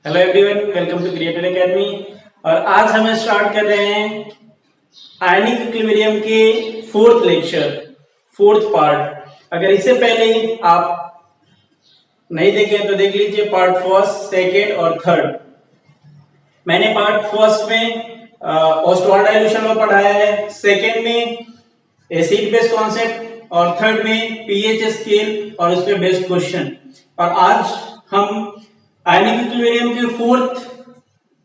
Hello everyone, welcome to Creator Academy. और आज हम स्टार्ट कर रहे हैं आयनिक इक्विलिब्रियम के फोर्थ लेक्चर, फोर्थ पार्ट। अगर इससे पहले आप नहीं देखे तो देख लीजिए पार्ट फर्स्ट, सेकेंड और थर्ड। मैंने पार्ट फर्स्ट में ऑस्टवाल्ड डाइल्यूशन में पढ़ाया है, सेकेंड में एसिड बेस कॉन्सेप्ट और थर्ड में पीएच स्केल और उस पर बेस्ड क्वेश्चन। और आज हम आयनिक इक्विलिब्रियम के फोर्थ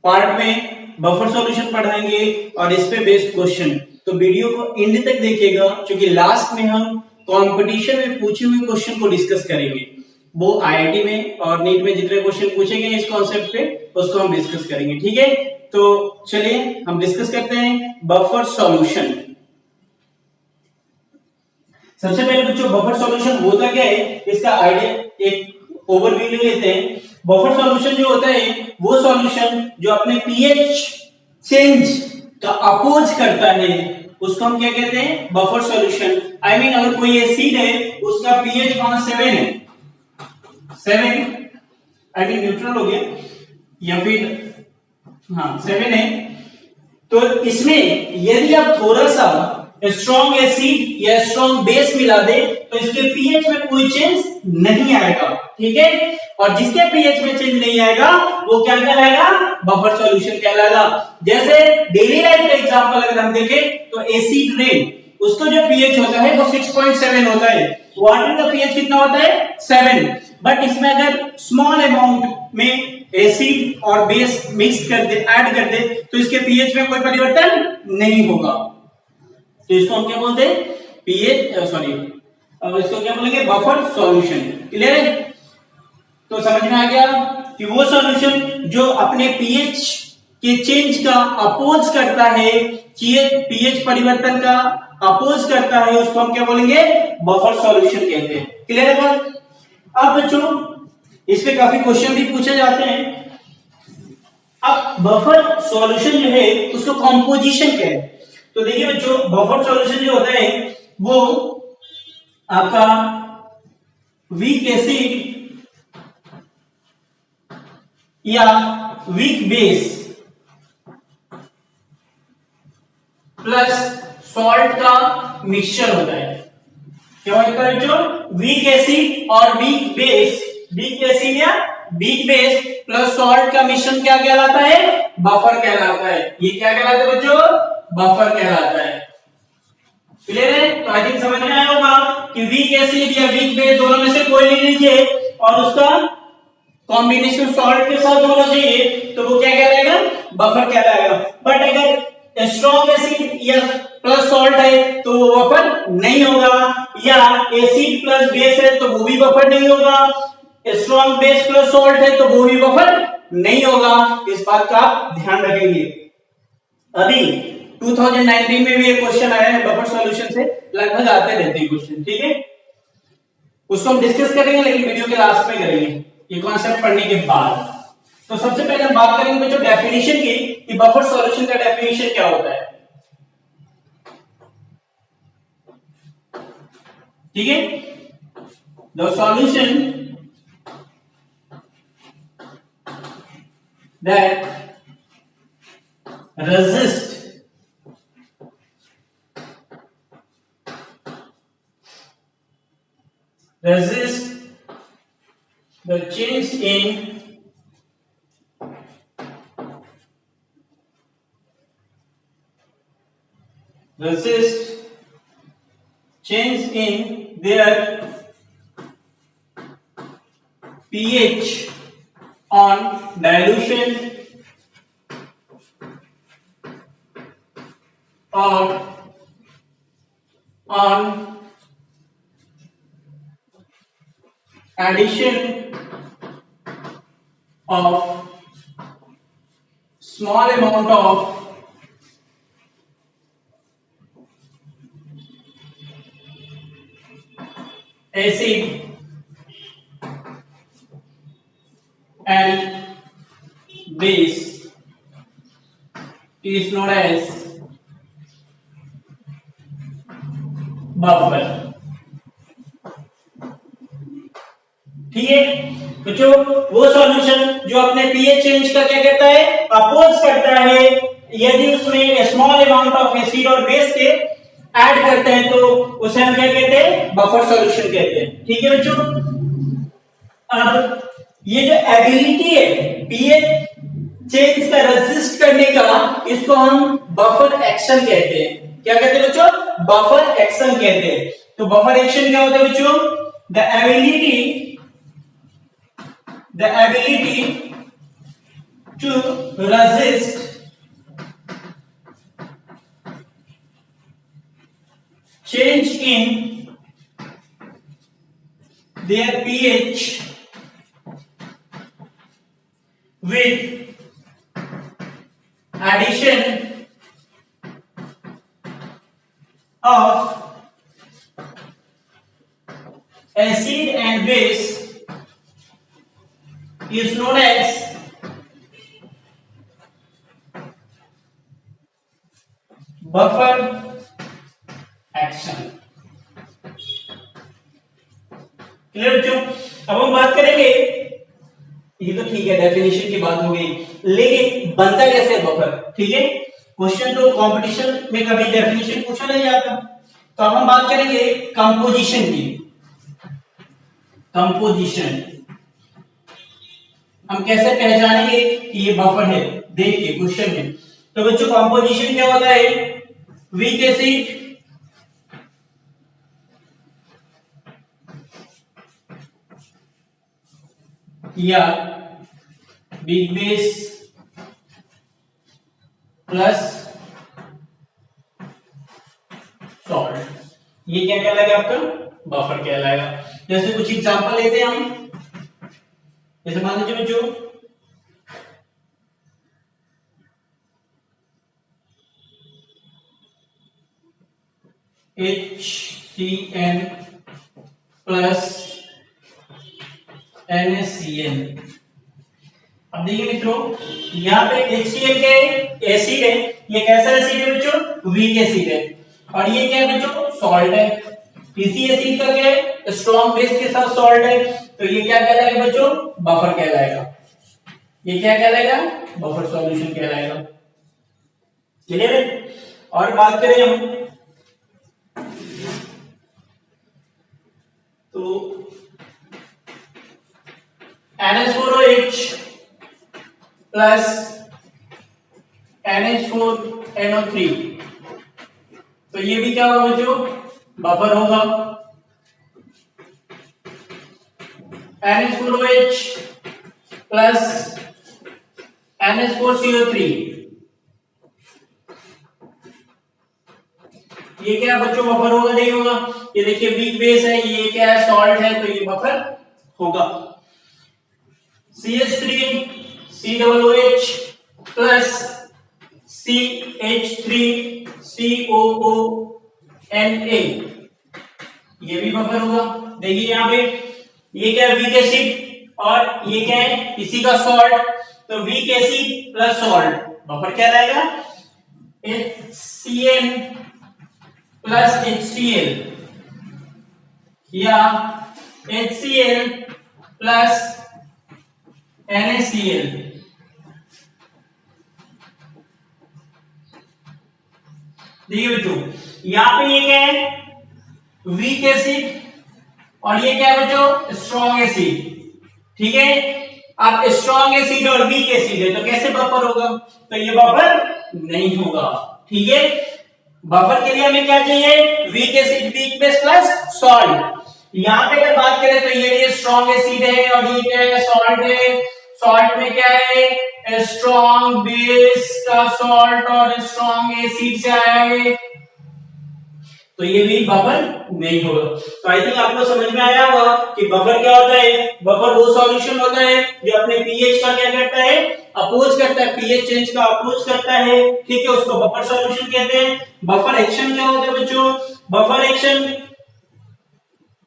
पार्ट में बफर सॉल्यूशन पढ़ाएंगे और इस पे बेस्ड क्वेश्चन। तो वीडियो को एंड तक देखिएगा, क्योंकि लास्ट में हम कंपटीशन में पूछे हुए क्वेश्चन को डिस्कस करेंगे। वो आईआईटी में और नीट में जितने क्वेश्चन पूछे गए इस कॉन्सेप्ट पे उसको हम डिस्कस करेंगे, ठीक है। तो चलिए हम डिस्कस करते हैं बफर सॉल्यूशन। सबसे पहले बच्चों बफर सॉल्यूशन होता क्या है, इसका आइडिया एक ओवरव्यू लेते हैं। बफर सॉल्यूशन जो होता है वो सॉल्यूशन जो अपने पीएच चेंज का अपोज करता है उसको हम क्या कहते हैं, बफर सॉल्यूशन। आई मीन अगर कोई एसिड है उसका पीएच 7 है, 7 आई मीन न्यूट्रल हो गया या फिर 7 है, तो इसमें यदि आप थोड़ा सा स्ट्रॉन्ग एसिड या स्ट्रॉन्ग बेस मिला दे तो इसके पीएच में कोई चेंज नहीं आएगा, ठीक है। और जिसके पीएच में चेंज नहीं आएगा वो क्या कहलाएगा, बफर सॉल्यूशन कहलाएगा। जैसे डेली लाइफ का एग्जांपल अगर हम देखें तो एसिड रेन, उसका जो पीएच होता है वो 6.7 होता है, वाटर का पीएच कितना होता है 7। बट इसमें अगर स्मॉल अमाउंट में एसिड और बेस मिक्स कर दे, ऐड कर दे, तो इसके पीएच में कोई परिवर्तन नहीं होगा। तो इसको हम क्या बोलते हैं, पीएच इसको क्या बोलेंगे, बफर सॉल्यूशन। क्लियर है। तो समझ में आ गया कि वो सॉल्यूशन जो अपने पीएच के चेंज का अपोज करता है, पीएच परिवर्तन का अपोज करता है, उसको हम क्या बोलेंगे, बफर सॉल्यूशन कहते हैं। क्लियर है बात। अब बच्चों इस पे काफी क्वेश्चन भी पूछे जाते हैं। अब बफर सॉल्यूशन जो है उसको कंपोजिशन क्या है, तो देखिए बच्चों बफर सॉल्यूशन जो होता है वो आपका वीक एसिड या वीक बेस प्लस सॉल्ट का मिक्सचर होता है। क्या होता है बच्चों, वीक एसिड और वीक बेस, वीक एसिड या वीक बेस प्लस सॉल्ट का मिश्रण क्या कहलाता है, बफर कहलाता है। ये क्या कहलाता है बच्चों, बफर कहलाता है। क्लियर है। तो आई थिंक समझ में आया होगा कि वीक एसिड या वीक बेस दोनों में से कोई ले लीजिए और उसका कॉम्बिनेशन सॉल्ट के साथ होना चाहिए तो वो क्या कहलाएगा, बफर कहलाएगा। बट अगर स्ट्रॉन्ग एसिड या प्लस सॉल्ट है तो वो बफर नहीं होगा, या एसिड प्लस बेस है तो वो भी बफर नहीं होगा, स्ट्रॉन्ग बेस प्लस सॉल्ट है तो वो भी बफर नहीं होगा। इस बात का आप ध्यान रखेंगे। अभी 2019 में भी एक क्वेश्चन आया है बफर सॉल्यूशन से, लगभग आते रहते हैं क्वेश्चन, ठीक है। उसको हम डिस्कस करेंगे लेकिन वीडियो के लास्ट में करेंगे, ये कॉन्सेप्ट पढ़ने के बाद। तो सबसे पहले हम बात करेंगे बच्चों डेफिनेशन की, कि बफर सॉल्यूशन का डेफिनेशन क्या होता है, ठीक है। The solution that resist the change in their pH on dilution or on addition of small amount of acid and base is known as buffer. ठीक है, बच्चों वो सॉल्यूशन जो अपने पीएच चेंज का क्या करता है, अपोज करता है, यदि उसमें स्मॉल अमाउंट ऑफ एसिड और बेस के ऐड करते हैं तो उसे हम क्या कहते हैं, बफर सॉल्यूशन कहते हैं। ठीक है बच्चों, अब ये जो एबिलिटी है पीएच चेंज का रेजिस्ट करने का, इसको हम बफर एक्शन कहते हैं। क्या कहते हैं बच्चों, बफर एक्शन कहते हैं। तो बफर एक्शन क्या होता है बच्चों, the ability to resist change in their pH with addition of acid and base is known as buffer action. Clear बच्चों, अब हम बात करेंगे, ये तो ठीक है डेफिनेशन की बात हो गई, लेकिन बनता कैसे है बफर। ठीक है, क्वेश्चन तो कंपटीशन में कभी डेफिनेशन पूछा नहीं जाता, तो अब हम बात करेंगे कंपोजिशन की। कंपोजिशन हम कैसे पहचानेंगे कि ये बफर है, देखिए क्वेश्चन में। तो बच्चों कंपोजिशन क्या होता है, वीक एसिड या बिग बेस प्लस सॉल्ट, ये क्या कहलाएगा आपका, बफर कहलाएगा। जैसे कुछ एग्जांपल लेते हैं हम, जैसे मान लीजिए बच्चों HCN प्लस NaCN। अब देखिए मित्रों, यहाँ पे HCl के एसिड है, ये कैसा एसिड है बच्चों, वीक एसिड है, और ये क्या है बच्चों, सॉल्ट है। इसी एसिड का क्या है, स्ट्रॉन्ग बेस के साथ सॉल्ट है, तो ये क्या कहलाएगा बच्चों, बफर कहलाएगा। ये क्या कहलाएगा, बफर सॉल्यूशन कहलाएगा। क्लियर है। और बात करें हम तो NH4OH प्लस NH4NO3, तो ये भी क्या होगा बच्चों, बफर होगा। NH4OH प्लस NH4CO3, ये क्या बच्चों, बफर होगा नहीं होगा। ये देखिए वीक बेस है, ये क्या है, सॉल्ट है, तो ये बफर होगा। CH3 COOH plus CH3 COONA, ये भी बफर होगा। देखिए यहाँ पे ये क्या है, वीक एसिड, और ये क्या है, इसी का सॉल्ट, तो weak acid plus salt buffer क्या लाएगा, HCN प्लस HCl या HCl प्लस NaCl। देखिए बच्चों, यहां पे ये क्या है, वीक एसिड, और ये क्या है बच्चों, स्ट्रॉन्ग एसिड। ठीक है, अब स्ट्रॉन्ग एसिड और वीक एसिड है, तो कैसे बफर होगा, तो ये बफर नहीं होगा। ठीक है, बफर के लिए हमें क्या चाहिए, weak acid, weak base plus salt. यहां पे अगर बात करें तो ये स्ट्रॉन्ग एसिड है, और ये क्या है, सॉल्ट है। सॉल्ट में क्या है, स्ट्रॉन्ग बेस का सॉल्ट और स्ट्रॉन्ग एसिड से आया है, तो ये भी बफर नहीं होगा। तो आई थिंक आपको समझ में आया होगा कि बफर क्या होता है। बफर वो सॉल्यूशन होता है जो अपने पीएच का क्या करता है, अपोज करता है, पीएच चेंज का अपोज करता है। ठीक है, उसको बफर सॉल्यूशन कहते हैं। बफर एक्शन क्या होता है बच्चों, बफर एक्शन,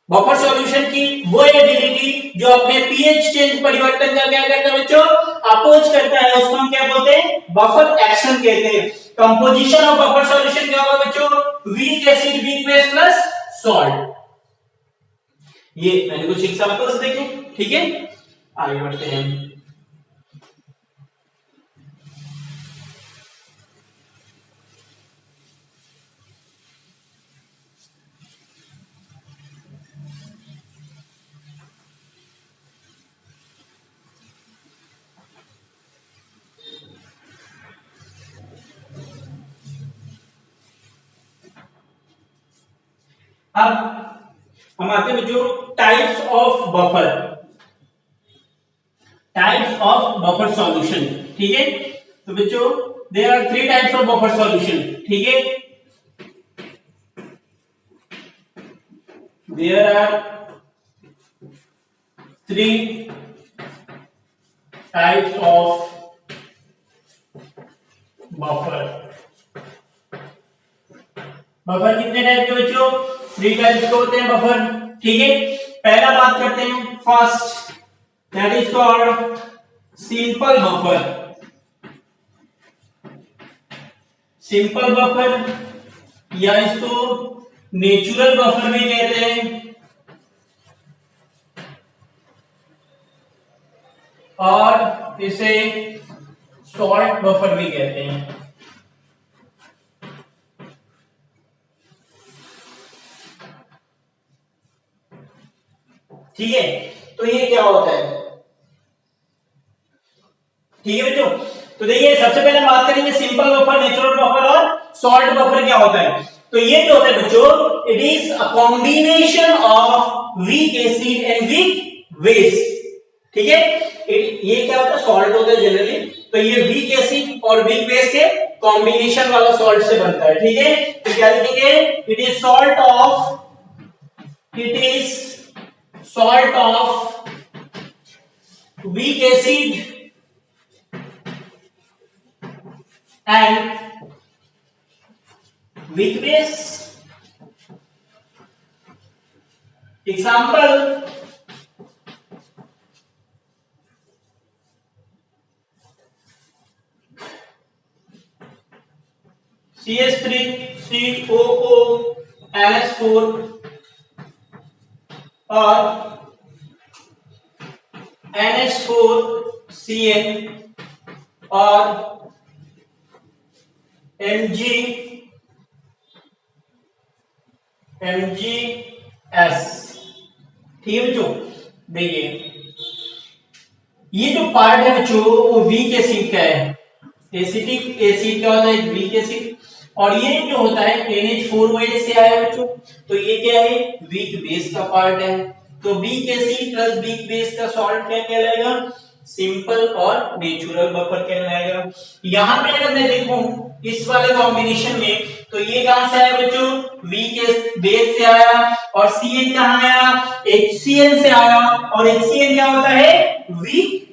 बफर सॉल्यूशन की वो एबिलिटी जो अपने पीएच चेंज परिवर्तन का क्या करता है बच्चों, अपोज करता है, उसको हम क्या बोलते हैं, बफर एक्शन कहते हैं। कंपोजिशन ऑफ बफर सॉल्यूशन क्या होगा बच्चों, weak acid, weak base plus salt. ये मैंने कुछ एग्जांपल्स देखे। ठीक है, आगे बढ़ते हैं। अब हम आते हैं जो types of buffer, types of buffer solution. ठीक है, तो बच्चों there are three types of buffer solution. ठीक है, there are three types of buffer. Buffer कितने टाइप के बच्चों? थ्री टाइप्स के होते हैं बफर। ठीक है, पहला बात करते हैं first, that is called simple buffer. Simple buffer या इसको नेचुरल बफर भी कहते हैं और इसे सॉल्ट बफर भी कहते हैं। ठीक है, तो ये क्या होता है? ठीक है बच्चों, तो देखिए सबसे पहले हम बात करेंगे सिंपल बफर, नेचुरल बफर और सॉल्ट बफर क्या होता है। तो ये जो होता है बच्चों, it is a combination of weak acid and weak base. ठीक है, ये क्या होता है? सॉल्ट होता है जनरली, तो ये वीक एसिड और वीक बेस के कॉम्बिनेशन वाला सॉल्ट से बनता है। ठीक है, तो क्या लिखेंगे? It is salt of, it is salt of weak acid and weak base. Example, CH3COO NH4 और NH4Cl और MgS। ठीक है बच्चों, देखिए ये जो पार्ट है बच्चों वो वीक एसिड का है। एसिटिक एसिड क्या होता है? Weak acid. और ये जो होता है NH4OH से आया बच्चों, तो ये क्या है? वीक बेस का पार्ट है। तो weak acid plus weak base का सॉल्ट क्या कहलाएगा? सिंपल और नेचुरल बफर कहलाएगा। यहां पे अगर मैं देखूं इस वाले कॉम्बिनेशन में, तो ये कहां से आया बच्चों? वीक बेस से आया। और Cn कहां आया? HCl से आया। और HCl क्या होता है? वीक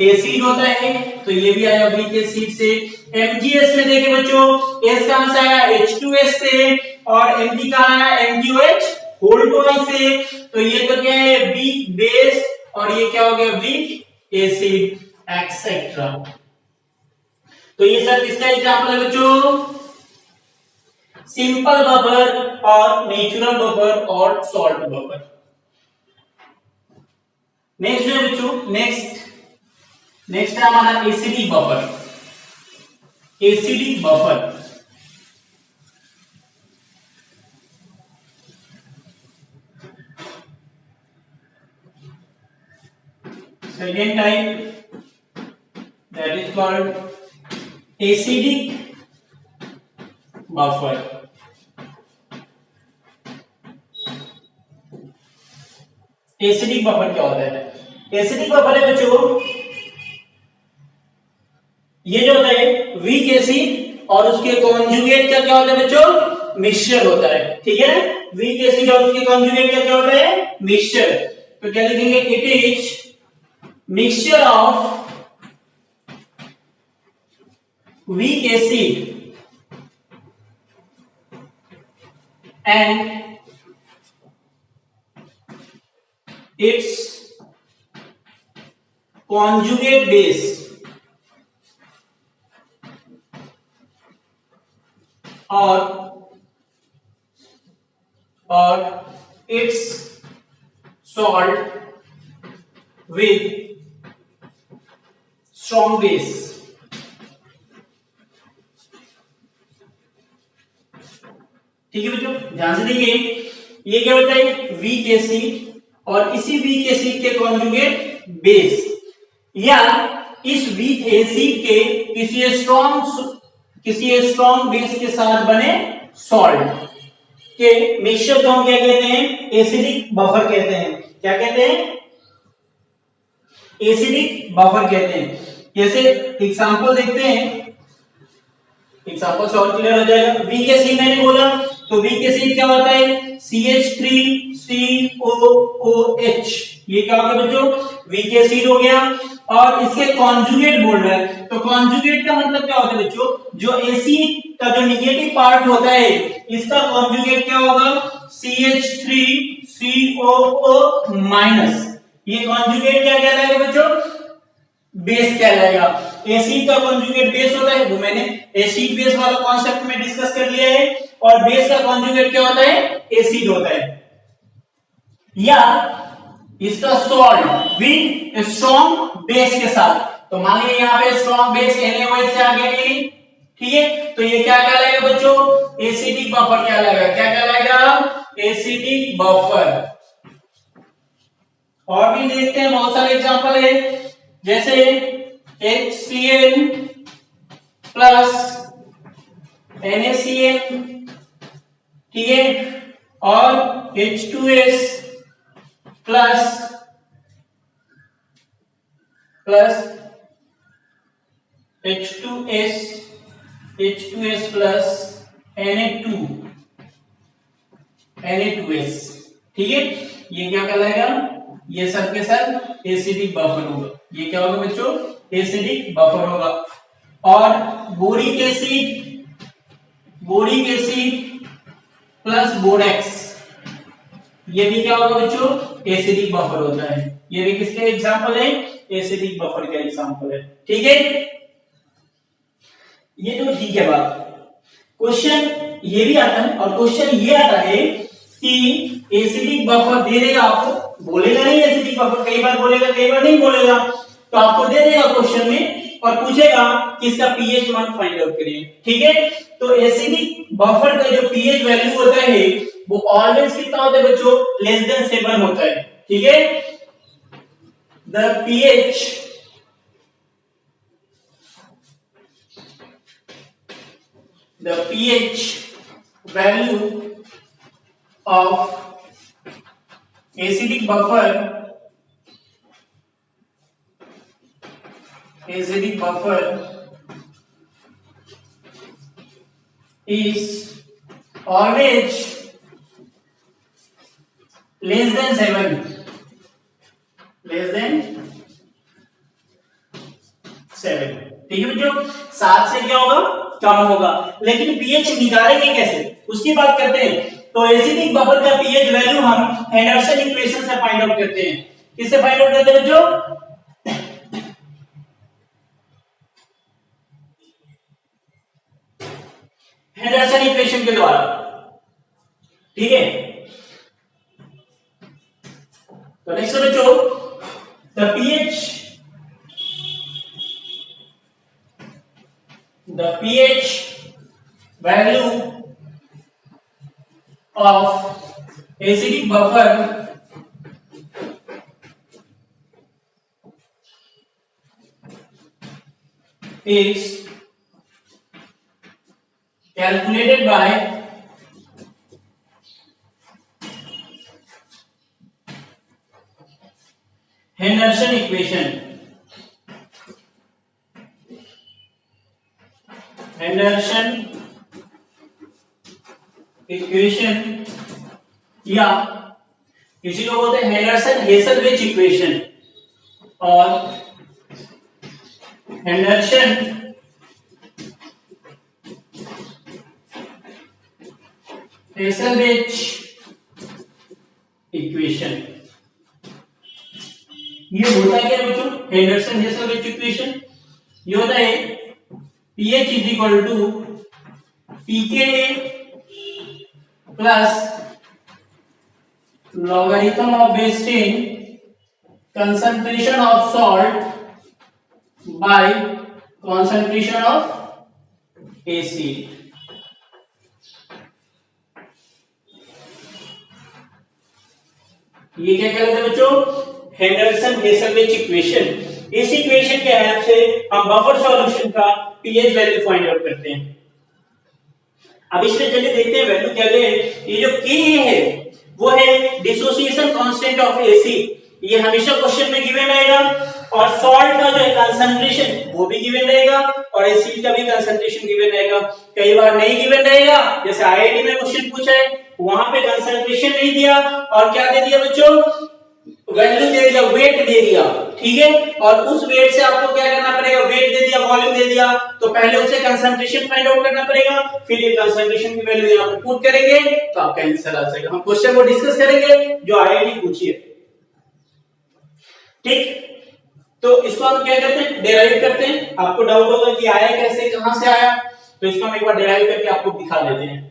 एसिड होता है, तो ये भी आया वीक एसिड से। MgS में देखे बच्चों, S कहां से आया? H2S से। और Mg कहां आया? MgOH होल टॉय से। तो ये तो क्या है? वीक बेस और ये क्या हो गया? Weak acid etcetera. तो ये सब किसका एग्जांपल है बच्चों? सिंपल बफर और नेचुरल बफर और सॉल्ट बफर। नेक्स्ट है बच्चों, नेक्स्ट है हमारा acidic buffer. Acidic buffer, second type, that is called acidic buffer. Acidic buffer क्या होता है? एसिडिक बफर है बच्चों, ये जो होता है वीक एसिड और उसके कॉन्जुगेट का क्या होता है बच्चों? मिक्सचर होता है। ठीक है, वीक एसिड और उसके कॉन्जुगेट का क्या होता है? मिक्सचर। तो क्या लिखेंगे? It is mixture of weak acid and its conjugate base or its salt with strong base. ठीक है बच्चों, ध्यान से देखिए, ये क्या होता है, वीक एसिड और इसी वीक एसिड के कॉन्जुगेट बेस, या इस वीक एसिड के किसी स्ट्रॉन्ग बेस के साथ बने सॉल्ट के मिक्सचर को हम क्या कहते हैं, एसिडिक बफर कहते हैं। क्या कहते हैं, एसिडिक बफर कहते हैं। जैसे एग्जांपल देखते हैं, एग्जांपल से और क्लियर हो जाएगा। वीक एसिड मैंने बोला, तो वीक एसिड क्या होता है, CH3COOH, ये क्या होगा बच्चों, वीक एसिड हो गया। और इसके कॉन्जुगेट बोल रहा है, तो कॉन्जुगेट का मतलब क्या होता है बच्चों, जो एसिड का जो नेगेटिव पार्ट होता है इसका कॉन्जुगेट क्या होगा, CH3COO-। ये कॉन्जुगेट क्या कहलाएगा बच्चों, बेस कहलाएगा। एसिड का कॉन्जुगेट बेस होता है, वो मैंने एसिड बेस वाला कॉन्सेप्ट में डिस्कस कर लिया है। और बेस का कॉन्जुगेट क्या होता है, एसिड होता है। या इसका सॉल्ट विद स्ट्रॉन्ग बेस के साथ, तो मान लीजिए यहाँ पे स्ट्रॉन्ग बेस NaOH से आ गया, ठीक है, तो ये क्या कहलाएगा बच्चों, एसिडिक बफर कहलाएगा। क्या कहलाएगा, एसिडिक बफर। और भी देखते हैं, बहुत सारे एग्जांपल है, जैसे HCl प्लस NaCl, ठीक है, और H2S plus H2S plus Na2S, ठीक है, ये क्या कहलाएगा, ये सब के सब एसिडिक बफर होगा। ये क्या होगा बच्चों, एसिडिक बफर होगा। और बोरिक एसिड प्लस बोरेक्स, ये भी क्या होगा बच्चों, एसिडिक बफर होता है। ये भी किसके एग्जांपल है, एसिडिक बफर का एग्जांपल है। ठीक है, ये तो ठीक है बात। क्वेश्चन ये भी आता है, और क्वेश्चन ये आता है कि एसिडिक बफर दे देगा आपको, बोलेगा नहीं एसिडिक बफर, कई बार बोलेगा कई बार नहीं बोलेगा, तो आपको दे देगा क्वेश्चन में और पूछेगा कि इसका पीएच मान फाइंड आउट करिए। ठीक है, तो एसिडिक बफर का जो पीएच वैल्यू होता है वो ऑलवेज कितना होता है बच्चों, लेस देन 7 होता है। ठीक है, the pH value of acidic buffer is always less than 7, ठीक है बच्चों, 7 से क्या होगा, कम होगा। लेकिन पीएच निकालेंगे कैसे, उसकी बात करते हैं। तो एसिडिक बफर का पीएच वैल्यू हम हेंडरसन इक्वेशन से फाइंड आउट करते हैं। किससे फाइंड आउट करते हैं बच्चों, हेंडरसन इक्वेशन के द्वारा। ठीक है, तो नेक्स्ट बच्चों, the pH value of acidic buffer is calculated by Henderson equation या किसी को बोलते हैं हेंडरसन हेसलविच इक्वेशन और हेंडरसन हेसलविच इक्वेशन। ये होता क्या है बच्चों, हेंडरसन हेसलविच इक्वेशन, ये होता है pH is equal to pKa plus logarithm of base 10 concentration of salt by concentration of acid. ये क्या कहलाता है बच्चों? Henderson Hasselbalch equation. इस इक्वेशन के हेल्प से हम बफर सॉल्यूशन का पीएच वैल्यू फाइंड आउट करते हैं। अब इसमें चलिए देखते हैं वैल्यू क्या है। ये जो के है वो है डिसोसिएशन कांस्टेंट ऑफ एसिड, ये हमेशा क्वेश्चन में गिवन रहेगा। और सॉल्ट का जो है कंसंट्रेशन वो भी गिवन रहेगा, और एसिड का भी कंसंट्रेशन गिवन रहेगा। कई बार नहीं गिवन रहेगा, जैसे आईआईटी में क्वेश्चन पूछा है वहां पे कंसंट्रेशन नहीं दिया और क्या दे दिया बच्चों? वैल्यू दे दिया, वेट दे दिया, ठीक है। और उस वेट से आपको क्या करना पड़ेगा? वेट दे दिया, वॉल्यूम दे दिया, तो पहले उससे कंसंट्रेशन फाइंड आउट करना पड़ेगा, फिर ये कंसंट्रेशन की वैल्यू यहां पे पुट करेंगे तो आपका आंसर आ जाएगा। हम क्वेश्चन को डिस्कस करेंगे जो आईआईटी पूछी है, ठीक। तो इसको हम क्या करते हैं? डेराइव करते हैं। आपको डाउट होगा कि आया कैसे, कहां से आया, तो इसको हम एक बार डेराइव करके आपको दिखा देते हैं।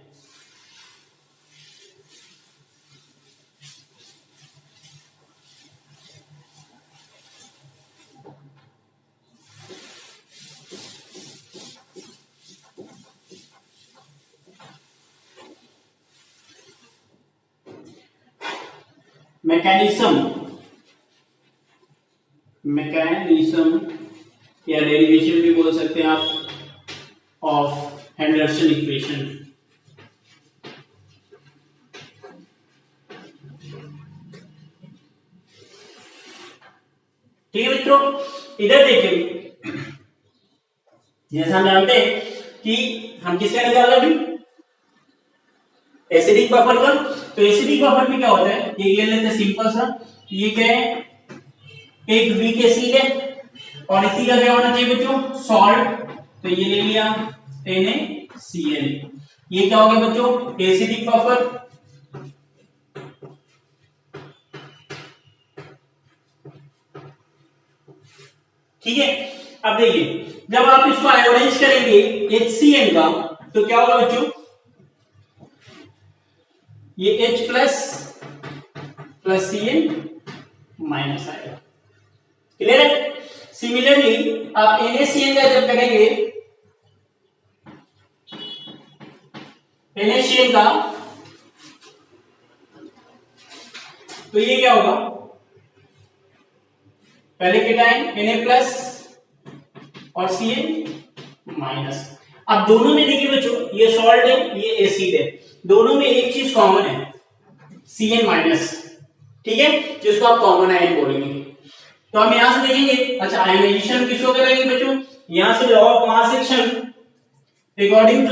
मैकेनिज्म या डेरिवेशन भी बोल सकते हैं आप ऑफ हेंडरसन इक्वेशन। ठीक है मित्रों, इधर देखिए, जैसा हम जानते हैं कि हम किसका निकाला अभी? एसिडिक बफर का। तो एसिडिक बफर में क्या होता है, ये ले लेते हैं सिंपल सा, ये क्या है? एक वीक एसिड है, और इसी का क्या होना चाहिए बच्चों? सॉल्ट। तो ये ले लिया NaCl। ये क्या हो गया बच्चों? Acidic buffer. ठीक है। अब देखिए, जब आप इसको आयोडाइज करेंगे HCl का, तो क्या होगा बच्चों? ये H plus plus Cl minus आएगा। क्लियर है? सिमिलरली आप NaCl का जब करेंगे, NaCl का, तो ये क्या होगा? पहले केटाइन Na प्लस और Cl माइनस। अब दोनों में देखिए बच्चों, ये सॉल्ट है, ये एसिड है, दोनों में एक चीज कॉमन है, Cl माइनस, ठीक है, जिसको आप कॉमन आयन बोलेंगे। तो हम यहां से देखेंगे, अच्छा आयनाइजेशन किसको करेंगे बच्चों? यहां से law of mass action according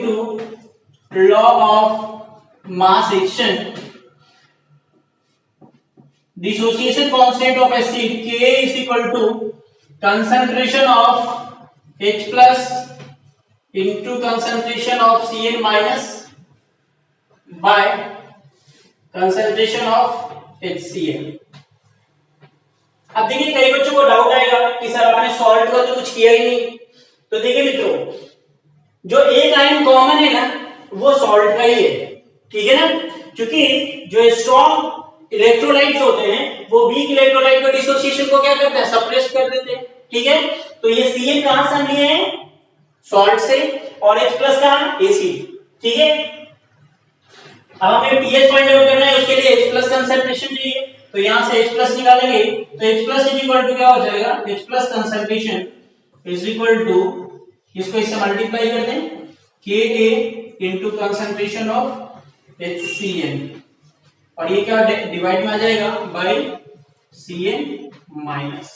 to law of mass action, dissociation constant of acid Ka is equal to concentration of H plus into concentration of Cl minus by concentration of HCl। अब देखिए, कई बच्चों को doubt आएगा कि sir आपने salt का तो कुछ किया ही नहीं। तो देखिए मित्रों, जो एक आयन कॉमन है ना, वो सॉल्ट का ही है, ठीक है ना, क्योंकि जो स्ट्रॉन्ग इलेक्ट्रोलाइट्स होते हैं वो वीक इलेक्ट्रोलाइट का डिसोसिएशन को क्या करते हैं? सप्रेस कर देते हैं, ठीक है। तो ये Cl कहां से हम लिए हैं? सॉल्ट से, और H प्लस कहां? एसिड, ठीक है। अब हमें pH फाइंड आउट करना है, उसके लिए H प्लस कंसंट्रेशन चाहिए, तो यहां से H प्लस निकालेंगे, तो H plus is equal to क्या हो जाएगा? H plus concentration is equal to, इसको इससे मल्टीप्लाई कर दें, Ka into concentration of HCl, और ये क्या डिवाइड में आ जाएगा? By Cl minus.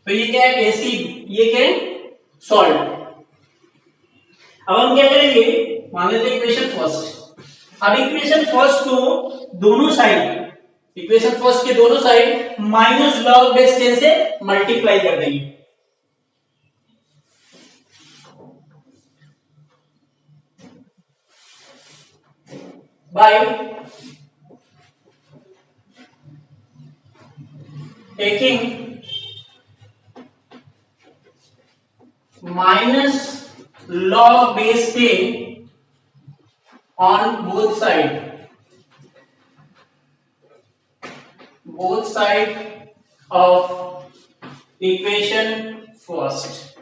तो ये क्या है? एसिड, ये क्या है? सॉल्ट। अब हम क्या करेंगे? मान लेते हैं इक्वेशन फर्स्ट। अब इक्वेशन फर्स्ट को दोनों साइड, इक्वेशन फर्स्ट के दोनों साइड माइनस लॉग बेस 10 से मल्टीप्लाई कर देंगे। By taking minus log base 10 on both side of equation first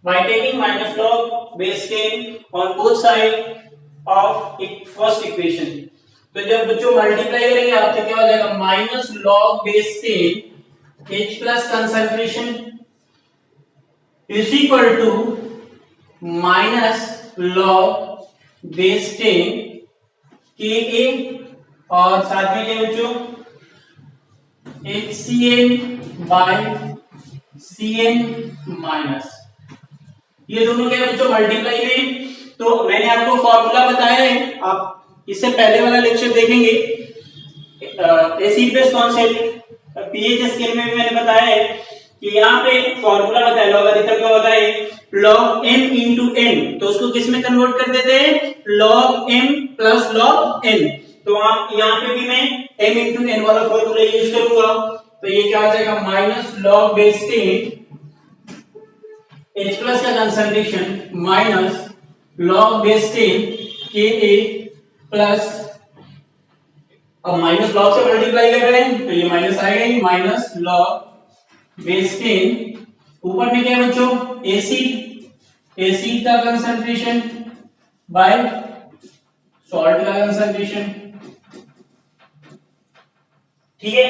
by taking minus log base 10 on both side of first equation। तो जब बच्चों मल्टीप्लाई करेंगे आपसे क्या हो जाएगा, minus log base 10 H plus concentration is equal to minus log base 10 K ए और साथ में क्या बच्चों HCl बाय Cn माइनस, ये दोनों क्या बच्चों मल्टीप्लाई में। तो मैंने आपको फॉर्मूला बताया है, आप इससे पहले वाला लेक्चर देखेंगे acid base concept pH scale में भी मैंने बताया है कि यहाँ पे फॉर्मूला बताया लॉगरिथम का होता है log m into n, तो उसको किस में कन्वर्ट कर देते हैं log m plus log n। तो आप यहाँ पे भी मैं m into n वाला फॉर्मूला यूज करूंगा, तो ये क्या आ जाएगा minus log base 10 H plus का concentration minus log base 10 K ए प्लस, अब माइनस लॉग से मल्टीप्लाई कर रहे हैं तो ये माइनस आएगा ही, माइनस लॉग बेस 10 ऊपर में क्या है बच्चों एसिड का कंसंट्रेशन बाय सॉल्ट का कंसंट्रेशन। ठीक है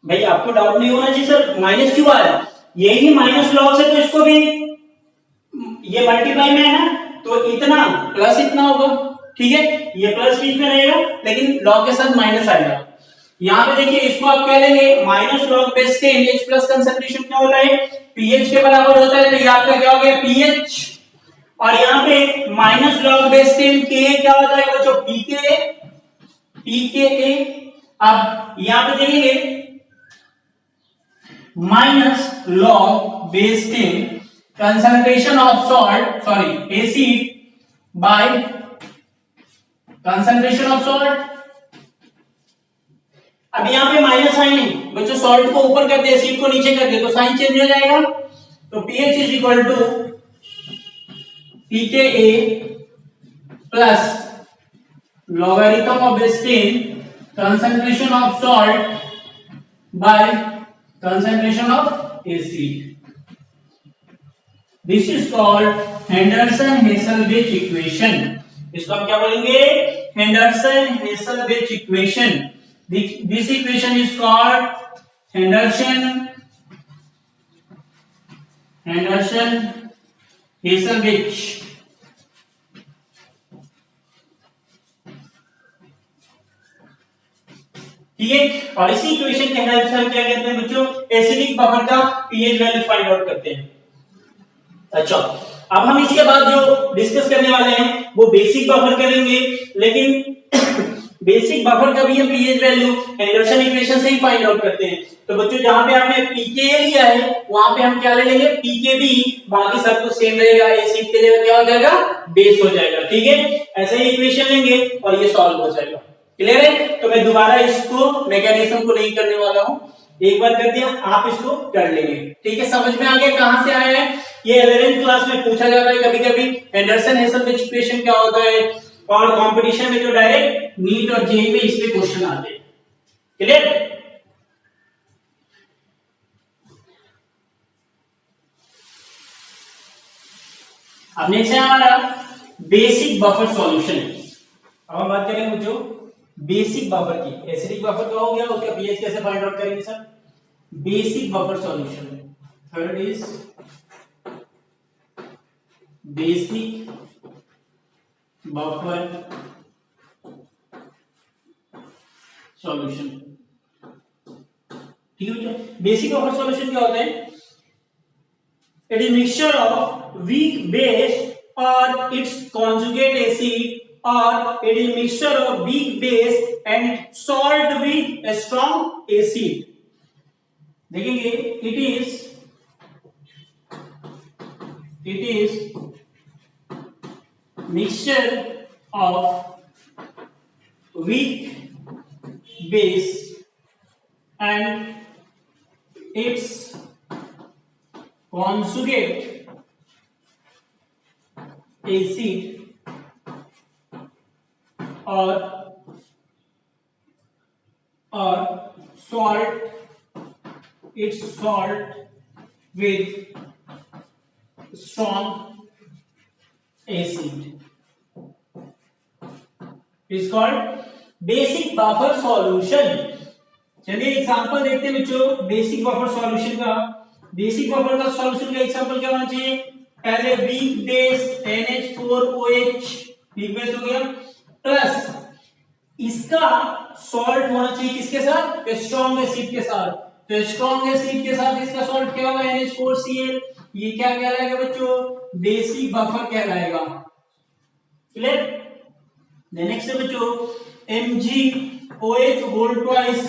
भाई, आपको डाउट नहीं होना चाहिए सर माइनस क्यों आया, यही माइनस लॉग से तो इसको भी ये मल्टीप्लाई में है ना, तो इतना प्लस इतना होगा। ठीक है, ये प्लस बीच में रहेगा लेकिन लॉग के साथ माइनस आएगा। यहाँ पे देखिए इसको आप कह लेंगे minus log base 10 H plus concentration क्या होता है पीएच के बराबर होता है, तो ये आपका क्या हो गया पीएच, और यहाँ पे माइनस लॉग बेस 10 के क्या हो जाएगा बच्चों पीके। अब यहाँ पे देखेंगे minus log base 10 concentration of salt acid by concentration of salt। अब यहाँ पे माइनस साइन है बच्चों, सॉल्ट को ऊपर कर दे एसिड को नीचे कर दे तो साइन चेंज हो जाएगा, तो pH is equal to pKa plus logarithm of base 10 concentration of salt by concentration of acid। This is called Henderson-Hasselbalch equation। इसको हम क्या बोलेंगे Henderson-Hasselbalch equation। This equation is called Henderson-Hasselbalch। ठीक है, और इसी इक्वेशन के हेल्प से हम क्या कहते हैं बच्चों एसिडिक बफर का पीएच वैल्यू फाइंड आउट करते हैं। अच्छा, अब हम इसके बाद जो डिस्कस करने वाले हैं वो बेसिक बफर करेंगे, लेकिन बेसिक बफर का भी हम पीएच वैल्यू एंडरसन इक्वेशन से ही फाइंड आउट करते हैं। तो बच्चों जहां पे आपने पीके लिया है वहां पे हम क्या ले लेंगे पीकेबी, बाकी सब कुछ सेम रहेगा, एसिड के जगह क्या हो जाएगा बेस हो जाएगा। ठीक है, ऐसे ही इक्वेशन लेंगे और ये सॉल्व हो जाएगा। क्लियर है, तो मैं दोबारा इसको मैकेनिज्म को नहीं करने वाला हूं, एक बार कर दिया आप इसको कर लेंगे। ठीक है, समझ में आ गया कहां से आया है, ये 11th क्लास में पूछा जाता है कभी कभी हेंडरसन-हेसलबेच इक्वेशन क्या होता है, और कंपटीशन में जो डायरेक्ट नीट और जेईई में इस पे क्वेश्चन आते हैं। क्लियर, अब नेक्स्ट है हमारा बेसिक बफर सॉल्यूशन। अब हम बात करेंगे जो बेसिक बफर की, एसिडिक बफर का हो गया, उसका पीएच कैसे फाइंड आउट करेंगे sir, basic buffer solution. Third is basic buffer solution. ठीक है, बेसिक बफर सॉल्यूशन क्या होता है, it is mixture of weak base और its conjugate acid, or it is mixture of weak base and salt with a strong acid। देखेंगे it is mixture of weak base and its conjugate acid और salt its salt with strong acid is called basic buffer solution. चलिए example देखते हैं बच्चों basic buffer solution का। Basic buffer का solution का example क्या होना चाहिए? पहले weak base NH4OH weak base हो गया, प्लस इसका सॉल्ट होना चाहिए किसके साथ? स्ट्रॉन्ग एसिड के साथ। तो स्ट्रॉन्ग एसिड के साथ इसका सॉल्ट क्या होगा? NH4Cl। ये क्या कहलाएगा बच्चों? बेसिक बफर कहलाएगा। क्लियर? नेक्स्ट है बच्चों MgOH whole twice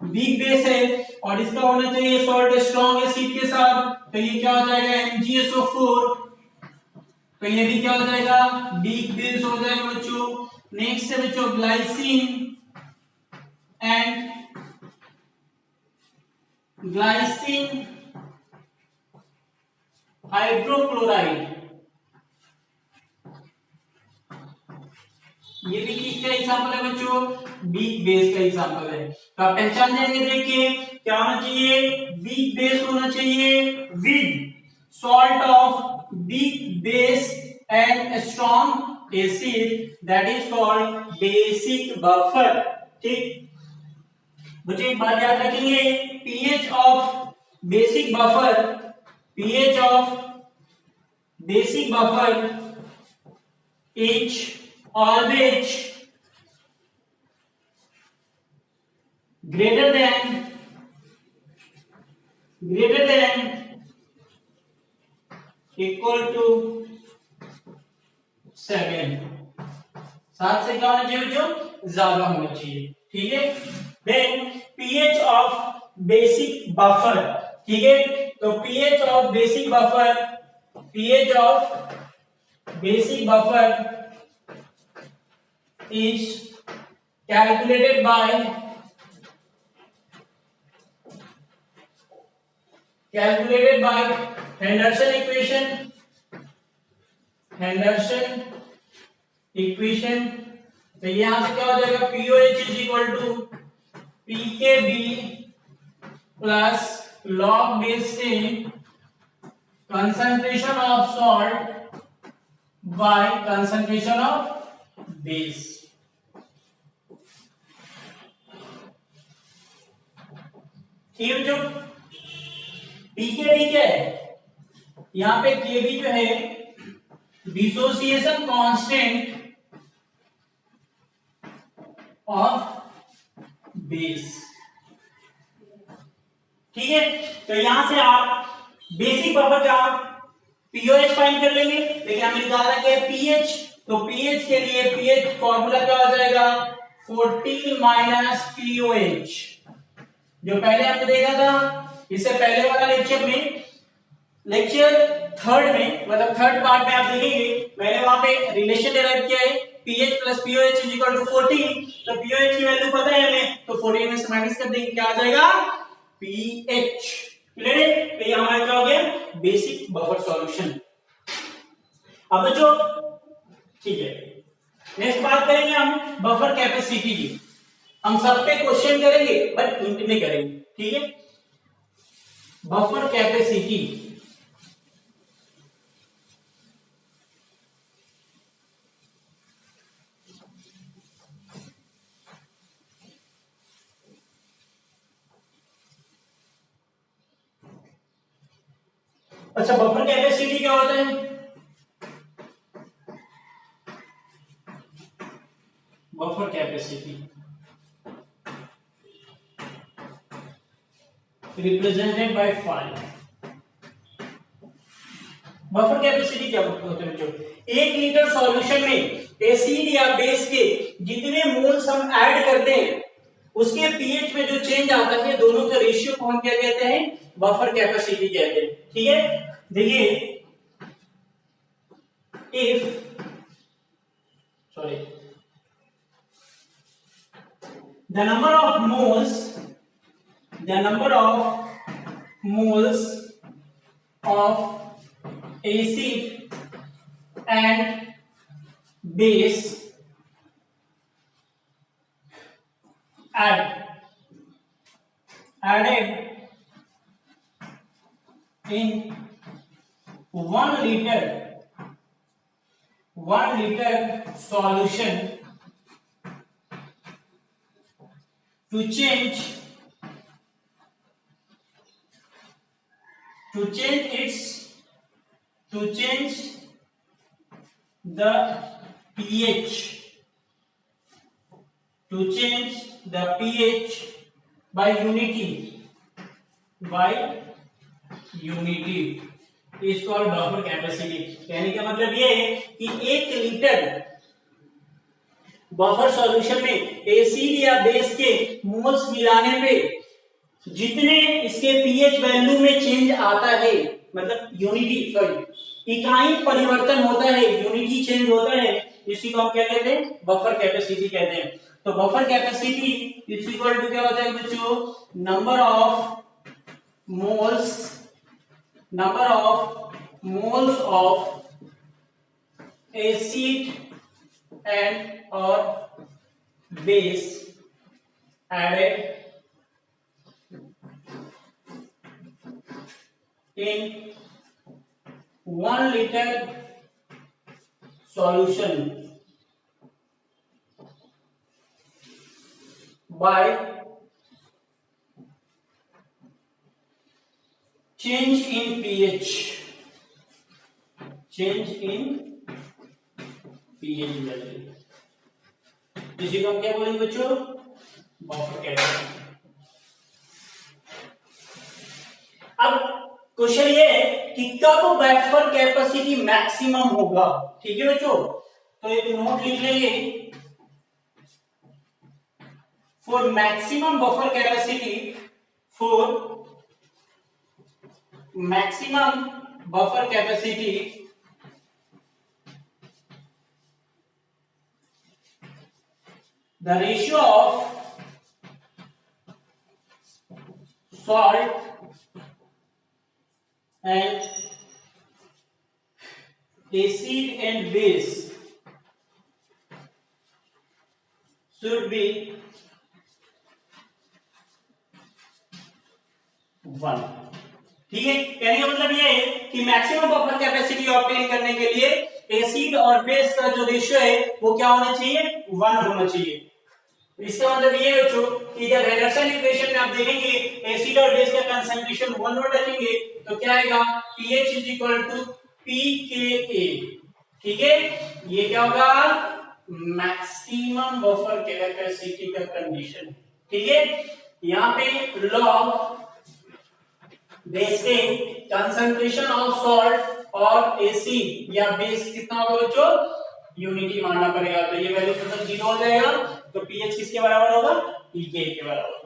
weak base है और इसका होना चाहिए सॉल्ट स्ट्रॉन्ग एसिड के साथ। तो ये क्या हो जाएगा? MgSO4। तो ये भी क्या हो जाएगा? वीक बेस हो जाएगा बच्चों। नेक्स्ट है बच्चों ग्लाइसिन एंड ग्लाइसिन हाइड्रोक्लोराइड। ये भी किसका एग्जांपल है बच्चों? वीक बेस का एग्जांपल है। तो आप पहचान जाएंगे, देखिए क्या होना चाहिए? वीक बेस होना चाहिए with salt of weak base and strong acid, that is called basic buffer. ठीक बच्चों एक बात याद रखेंगे, pH of basic buffer, pH of basic buffer is always greater than equal to 7। 7 से क्या होना चाहिए बच्चों? ज्यादा होना चाहिए। ठीक है, then pH of basic buffer. ठीक है, तो pH of basic buffer, pH of basic buffer is calculated by Henderson equation। तो यहां से क्या हो जाएगा? POH is equal to PKB plus log base 10 concentration of salt by concentration of base। ठीक है बच्चों, पीकेबी क्या है? यहां पे केबी जो है डिसोसिएशन कांस्टेंट ऑफ बेस। ठीक है, तो यहां से आप बेसिक बफर का पीओएच फाइंड कर लेंगे। लेकिन हमें निकालना क्या है? पीएच। तो पीएच के लिए पीएच फॉर्मूला क्या हो जाएगा? 14 माइनस पीओएच, जो पहले हमने देखा था इससे पहले वाला लेक्चर में, लेक्चर थर्ड में, मतलब थर्ड पार्ट में आप देखेंगे मैंने वहां पे रिलेशन डिराइव किया है pH plus POH is equal to 14। तो POH की वैल्यू पता है हमें, तो 14 में से माइनस कर देंगे, क्या आ जाएगा? pH। क्लियर है? तो ये हमारा क्या हो गया? Basic buffer solution. अब बच्चों ठीक है, नेक्स्ट बात करेंगे हम बफर कैपेसिटी की। हम सब पे क्वेश्चन करेंगे बट हिंट में करेंगे। ठीक है, बफर कैपेसिटी। अच्छा, बफर कैपेसिटी क्या होता है? Buffer capacity represented by 5। Buffer capacity क्या होता है बच्चों? 1 लीटर सॉल्यूशन में एसिड या बेस के जितने मोल्स हम ऐड करते हैं उसके पीएच में जो चेंज आता है, दोनों का रेशियो को हम क्या कहते हैं? बफर कैपेसिटी कहते हैं। ठीक है, देखिए if sorry the number of moles of acid and base added in 1 liter solution to change the pH to change the pH by unity is called buffer capacity। यानी क्या मतलब ये है कि 1 लीटर बफर सॉल्यूशन में acid या base के moles मिलाने पे जितने इसके पीएच वैल्यू में चेंज आता है, मतलब इकाई परिवर्तन होता है, यूनिटी चेंज होता है, इसी को हम क्या कहते हैं, बफर कैपेसिटी कहते हैं। तो buffer capacity is equal to क्या होता है बच्चों, number of moles of acid and और base added in 1 liter solution by change in pH value, जिसे हम क्या बोलेंगे बच्चों, बफर कैपेसिटी। अब क्वेश्चन ये है कि कब बफर कैपेसिटी मैक्सिमम होगा। ठीक है बच्चों, तो एक नोट लिख लेंगे, for maximum buffer capacity the ratio of salt and acid and base should be 1। ठीक है, कहने का मतलब ये है कि मैक्सिमम बफर कैपेसिटी ऑब्टेन करने के लिए एसिड और बेस का जो रेशियो है वो क्या होना चाहिए, 1 होना चाहिए। इसका मतलब ये बच्चों कि जब रिडक्शन इक्वेशन में आप देखेंगे एसिड और बेस का कंसंट्रेशन 1 नोट रखेंगे तो क्या आएगा, pH is equal to pKa। ठीक है, ये क्या होगा, मैक्सिमम बफर कैपेसिटी का कंडीशन। ठीक है, यहाँ पे लॉग बेस पे कंसंट्रेशन ऑफ सॉल्ट और एसिड या बेस कितना होगा बच्चों, यूनिटी मानना पड़ेगा। तो ये वैल्यू मतलब 0 हो जाएगा, तो पीएच किसके बराबर होगा, पीके के बराबर।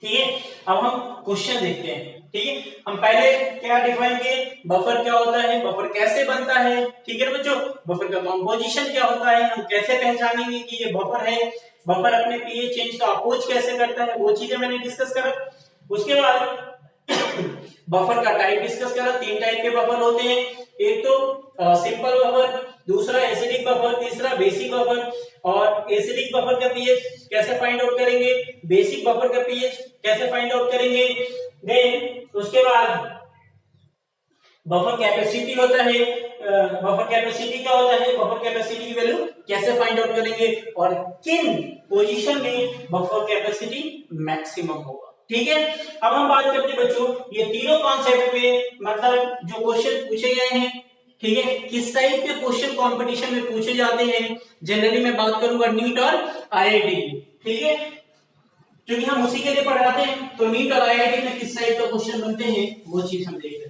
ठीक है, अब हम क्वेश्चन देखते हैं। ठीक है, हम पहले क्या डिफाइन किए, बफर क्या होता है, बफर कैसे बनता है। ठीक है बच्चों, बफर का कंपोजिशन क्या होता है, हम कैसे पहचानेंगे कि ये बफर है, बफर अपने पीएच चेंज का अप्रोच कैसे करता है, वो चीजें मैंने डिस्कस करा। उसके बाद बफर का टाइप डिस्कस करा। 3 टाइप के बफर होते हैं, एक तो सिंपल बफर, दूसरा एसिडिक बफर, तीसरा बेसिक बफर। और एसिडिक बफर का पीएच कैसे फाइंड आउट करेंगे, बेसिक बफर का पीएच कैसे फाइंड आउट करेंगे। देन उसके बाद बफर कैपेसिटी होता है, बफर कैपेसिटी क्या होता है, बफर कैपेसिटी की वैल्यू कैसे फाइंड आउट करेंगे और किन पोजीशन में बफर कैपेसिटी मैक्सिमम होगा। ठीक है, अब हम बात करते हैं बच्चों ये तीनों कॉन्सेप्ट में, मतलब जो क्वेश्चन पूछे गए हैं। ठीक है, किस टाइप के क्वेश्चन कंपटीशन में पूछे जाते हैं, जनरली मैं बात करूंगा नीट और आईआईटी। ठीक है, क्योंकि हम उसी के लिए पढ़ाते हैं, तो नीट और आईआईटी में किस टाइप का क्वेश्चन बनते हैं वो चीज हम देख रहे हैं।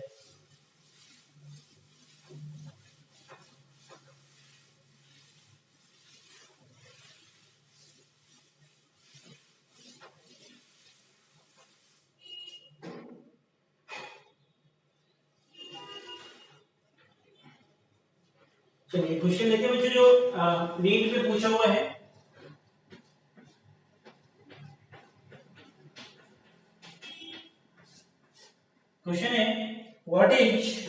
चलिए क्वेश्चन लेते हैं बच्चों, जो नीट में पूछा हुआ है। क्वेश्चन है, what is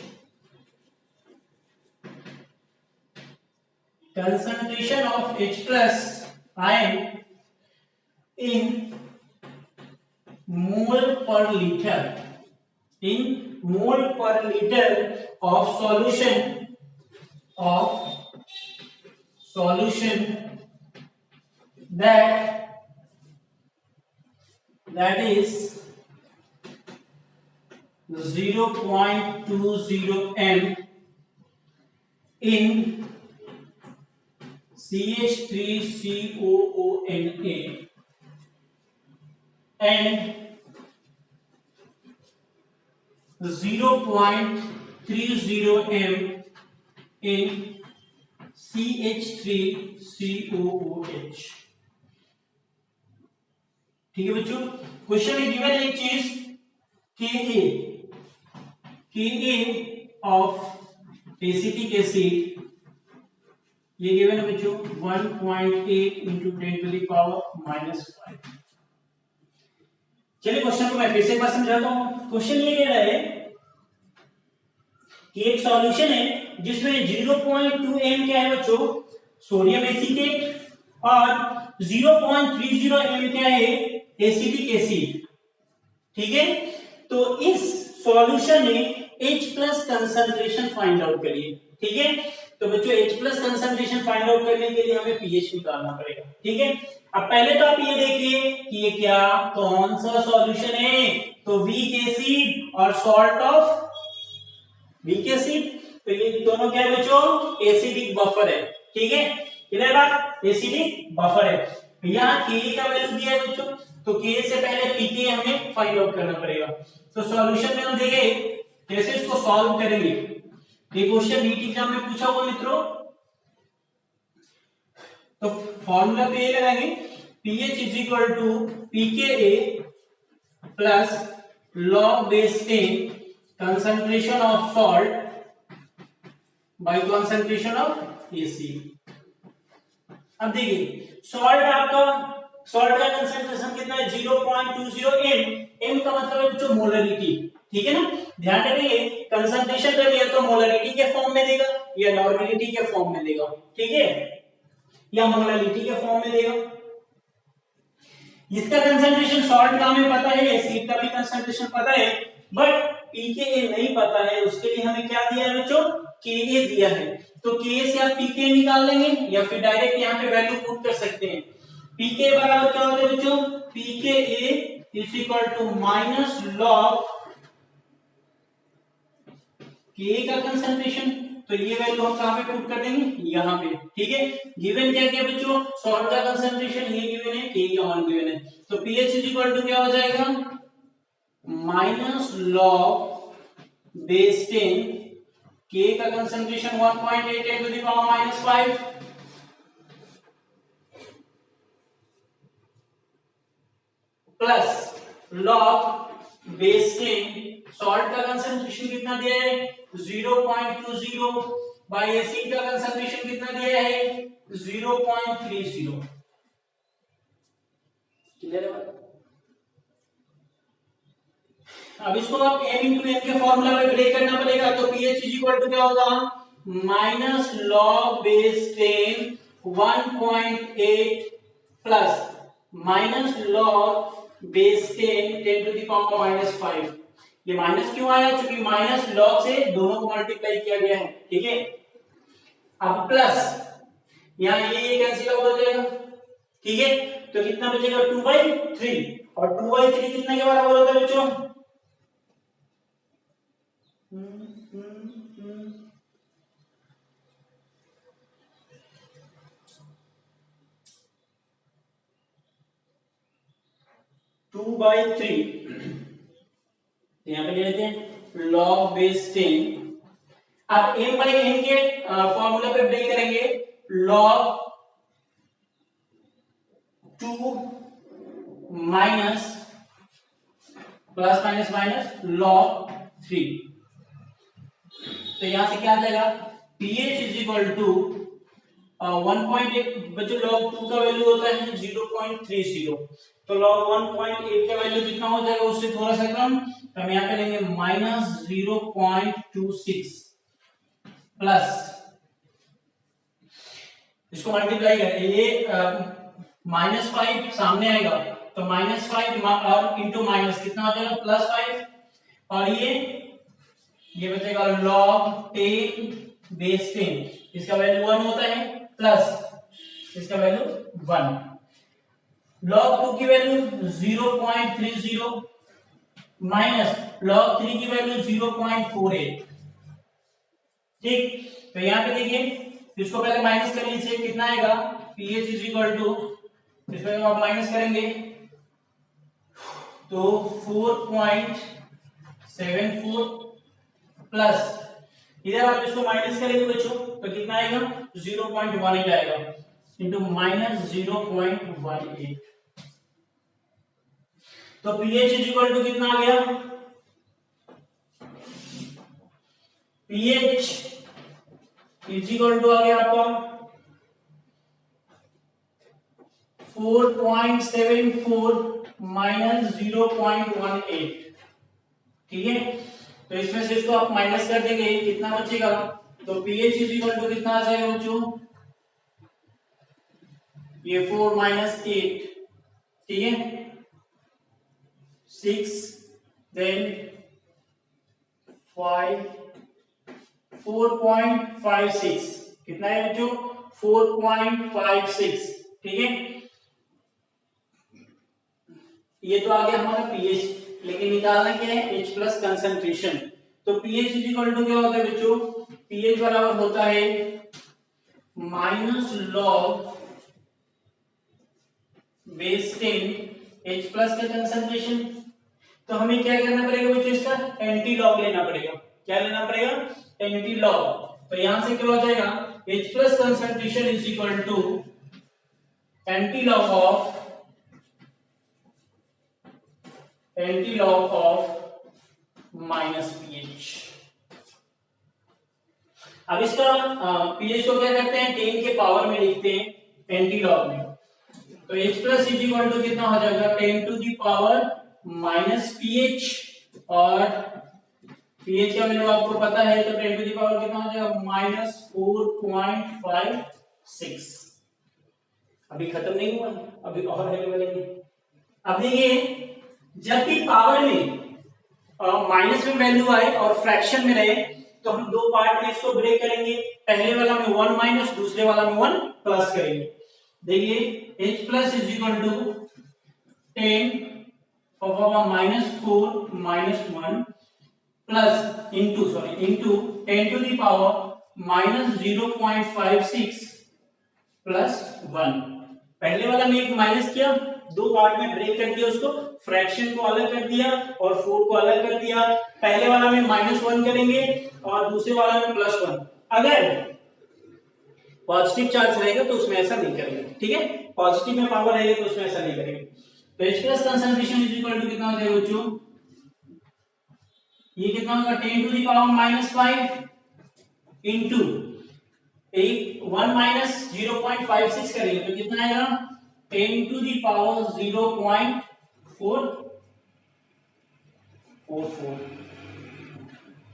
concentration of H plus ion in mole per liter in mole per liter of solution that is 0.20 m in CH3COONA and 0.30 m in CH3COOH। ठीक है बच्चों, क्वेश्चन में गिवन एक चीज Ka ऑफ एसिटिक एसिड, ये given है बच्चों 1.8 into 10⁻⁻⁵। चलिए क्वेश्चन को मैं फिर से एक बार समझाता हूं। क्वेश्चन ये कह रहा है कि एक सॉल्यूशन है जिसमें 0.2 m क्या है बच्चों, सोडियम एसीटेट, और 0.30 m क्या है, एसिटिक एसिड। ठीक है, तो इस सॉल्यूशन में H plus concentration find out करिए। ठीक है, तो बच्चों H plus concentration find out करने के लिए हमें pH निकालना पड़ेगा। ठीक है, अब पहले तो आप ये देखिए कि ये क्या कौन सा सॉल्यूशन है, तो वीक एसिड और सॉल्ट ऑफ वीक एसिड, तो ये दोनों क्या है बच्चों, एसिडिक बफर है। ठीक है, क्लियर बात, एसिडिक बफर है। यहाँ Ka का वैल्यू दिया है बच्चों, तो K से पहले pK हमें फाइंड आउट करना पड़ेगा। तो सॉल्यूशन में हम देखें कैसे इसको सॉल्व करेंगे। ये क्वेश्चन नीट एग्जाम में पूछा हुआ मित्रों, तो फॉर्मूला पे ये लगाएंगे pH is equal to pKa plus log base 10 concentration of salt by concentration of acid. अब देखिए सॉल्ट का कंसंट्रेशन कितना है, 0.20 m। m का मतलब है बच्चों मोलरिटी। ठीक है ना, ध्यान रखिए कंसंट्रेशन कर लिया तो मोलरिटी के फॉर्म में देगा या नॉर्मेलिटी के फॉर्म में देगा। ठीक है, या मोलरिटी के फॉर्म में देगा। इसका कंसंट्रेशन सॉल्ट का हमें पता है, एसिड का भी कंसंट्रेशन पता है, बट pKa नहीं पता है। उसके लिए हमें क्या दिया है बच्चों, Ka दिया है। तो Ka से आप pK निकाल लेंगे या फिर डायरेक्ट यहाँ पे वैल्यू पुट कर सकते हैं। pK बराबर क्या होता है बच्चों, pKa is equal to minus log Ka का कंसंट्रेशन, तो ये वैल्यू हम कहां पे पुट कर देंगे, यहाँ पे। ठीक है, गिवन क्या क्या बच्चों, सॉल्ट का कंसंट्रेशन ये गिवन है, Ka का मान गिवन है, तो pH इज इक्वल टू क्या हो जाएगा, माइनस लॉग बेस 10, K का concentration 1.8 10 to the power -5 plus log base 10, salt का कंसंट्रेशन कितना दिया है 0.20 बाय एसिड का कंसंट्रेशन कितना दिया है 0.30। क्लियर है? अब इसको आप m into n के फॉर्मूला में ब्रेक करना पड़ेगा, तो pH इज इक्वल टू क्या होगा, minus log base 10 1.8 plus minus log base 10 10 to the power -5। ये माइनस क्यों आया, क्योंकि माइनस लॉग से दोनों को मल्टीप्लाई किया गया है। ठीक है, अब प्लस यहाँ ये कैंसिल आउट हो जाएगा। ठीक है, तो कितना बचेगा 2/3, और 2/3 कितने के बराबर होता है बच्चों, 2/3। यहाँ पे ले लेते हैं log बेस 10। अब m by n के फॉर्मूला पे ब्रेक करेंगे, log 2 minus plus minus minus log 3। तो यहां से क्या आ जाएगा, pH इज इक्वल टू 1.8 बच्चों, log 2 का वैल्यू होता है 0.30, तो log 1.8 का वैल्यू कितना हो जाएगा, उससे थोड़ा सा कम, तो हम यहाँ पे लेंगे -0.26 प्लस इसको मल्टीप्लाई करें, ये -5 सामने आएगा, तो -5 और इंटू माइनस कितना हो जाएगा +5, और ये बचेगा log 10 बेस 10, इसका वैल्यू 1 होता है, प्लस इसका वैल्यू 1। log 2 की वैल्यू 0.30 माइनस log 3 की वैल्यू 0.48। ठीक, तो यहां पे देखिए, इसको पहले माइनस कर लीजिए, कितना आएगा, pH इज इक्वल टू, इसमें हम आप माइनस करेंगे तो 4.74 प्लस इधर आप इसको माइनस करेंगे बच्चों तो कितना आएगा, 0.18 आएगा इंटू माइनस 0.18। तो pH इज इक्वल टू कितना आ गया, pH इज इक्वल टू आ गया आपका 4.74 माइनस 0.18। ठीक है, तो इसमें से इसको आप माइनस कर देंगे, कितना बचेगा, तो pH इज इक्वल टू कितना आ जाएगा बच्चों, ये 4 माइनस 8, ठीक है, 6 देन 5, 4.56, कितना है बच्चों, 4.56। ठीक है, ये तो आ गया हमारा pH, लेकिन निकालना क्या है, H प्लस कंसंट्रेशन। तो pH इज इक्वल टू क्या होता है बच्चों, pH बराबर होता है minus log base 10 H plus का कंसंट्रेशन। तो हमें क्या करना पड़ेगा बच्चों, इसका एंटी लॉग लेना पड़ेगा। क्या लेना पड़ेगा, एंटी लॉग। तो यहां से क्या हो जाएगा, H plus concentration is equal to anti log of minus pH। अब इसका pH को क्या करते हैं, 10 के पावर में लिखते हैं एंटी लॉग में। तो H plus is equal to कितना हो जाएगा, 10 to the power minus pH, और pH का वैल्यू आपको पता है, तो 10 टू दी पावर कितना हो जाएगा, माइनस 4.56। अभी खत्म नहीं हुआ, अभी और है लेवल। अब देखिए, जब भी पावर में माइनस में वैल्यू आए और फ्रैक्शन में रहे, तो हम दो पार्ट में इसको ब्रेक करेंगे। पहले वाला में 1 माइनस, दूसरे वाला में 1 प्लस करेंगे। देखिए, H plus is equal to 10 power minus 4 minus 1 plus into 10 to the power minus 0.56 plus 1। पहले वाला में एक माइनस किया, दो पार्ट में ब्रेक कर दिया, उसको फ्रैक्शन को अलग कर दिया और 4 को अलग कर दिया। पहले वाला में -1 करेंगे और दूसरे वाला में +1। अगर पॉजिटिव चार्ज रहेगा तो उसमें ऐसा नहीं करेंगे। ठीक है, पॉजिटिव में पावर रहेगा तो उसमें ऐसा नहीं करेंगे। तो H plus concentration is equal to कितना हो जाएगा बच्चों, ये कितना होगा, 10 to the power -5 into 1 minus 0.56 करेंगे तो कितना आएगा, 10 टू दी पावर 0.44,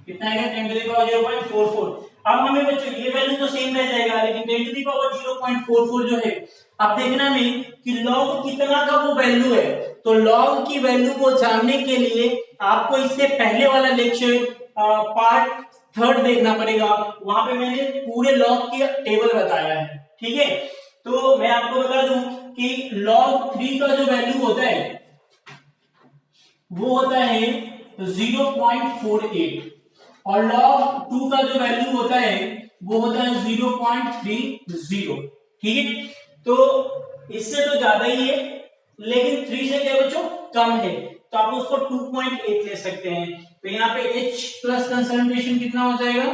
कितना आएगा, 10 टू दी पावर 0.44। अब हमें बच्चों ये वैल्यू तो सेम रह जाएगा, लेकिन 10 टू दी पावर 0.44 जो है, अब देखना में कि लॉग कितना का वो वैल्यू है। तो लॉग की वैल्यू को जानने के लिए आपको इससे पहले वाला लेक्चर पार्ट 3 देखना पड़ेगा, वहां पे मैंने पूरे लॉग की टेबल बताया है। ठीक है, तो मैं आपको बता दूं कि log 3 का जो वैल्यू होता है वो होता है 0.48 और log 2 का जो वैल्यू होता है वो होता है 0.30। ठीक है, तो इससे तो ज्यादा ही है, लेकिन 3 से क्या बच्चों कम है, तो आप उसको 2.8 ले सकते हैं। तो यहाँ पे H प्लस कंसंट्रेशन कितना हो जाएगा,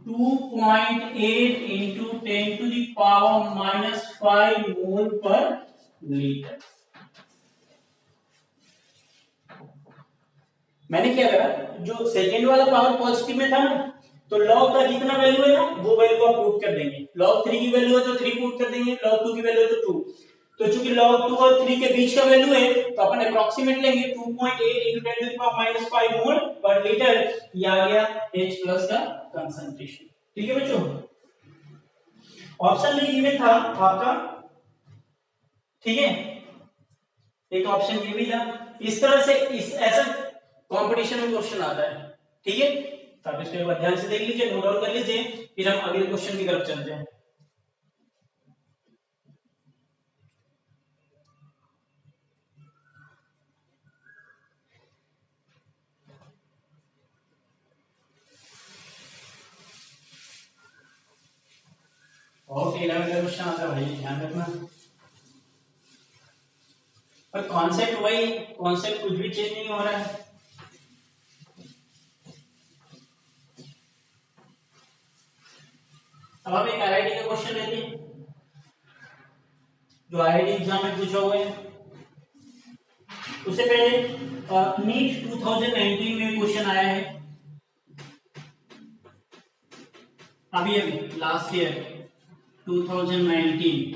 2.8 इंटू 10 टू दी पावर -5 मोल पर लीटर। मैंने क्या करा, जो सेकेंड वाला पावर पॉजिटिव में था ना, तो log का जितना वैल्यू है ना वो वैल्यू आप पुट कर देंगे। log 3 की वैल्यू है तो 3 पुट कर देंगे, log 2 की वैल्यू है तो 2। तो चूंकि log 2 और 3 के बीच का वैल्यू है तो अपन अप्रोक्सीमेट लेंगे 2.8 इंटू 10 टू दी पावर -5 मोल पर लीटर। ये आ गया H प्लस का कंसंट्रेशन। ठीक है बच्चों, ऑप्शन में गिवन था आपका, ठीक है, एक ऑप्शन ये भी था। इस तरह से ऐसा कंपटीशन में क्वेश्चन आता है, ठीक है। तो आप इसको एक बार ध्यान से देख लीजिए, नोट डाउन कर लीजिए, फिर हम अगले क्वेश्चन की तरफ चलते हैं। और 11 का क्वेश्चन आता है भाई, ध्यान रखना। पर कॉन्सेप्ट वही, कॉन्सेप्ट कुछ भी चेंज नहीं हो रहा है। अब आप एक आईआईटी का क्वेश्चन लेते हैं जो आईआईटी एग्जाम में पूछा हुआ है। उससे पहले नीट 2019 में क्वेश्चन आया है, अभी अभी लास्ट ईयर 2019,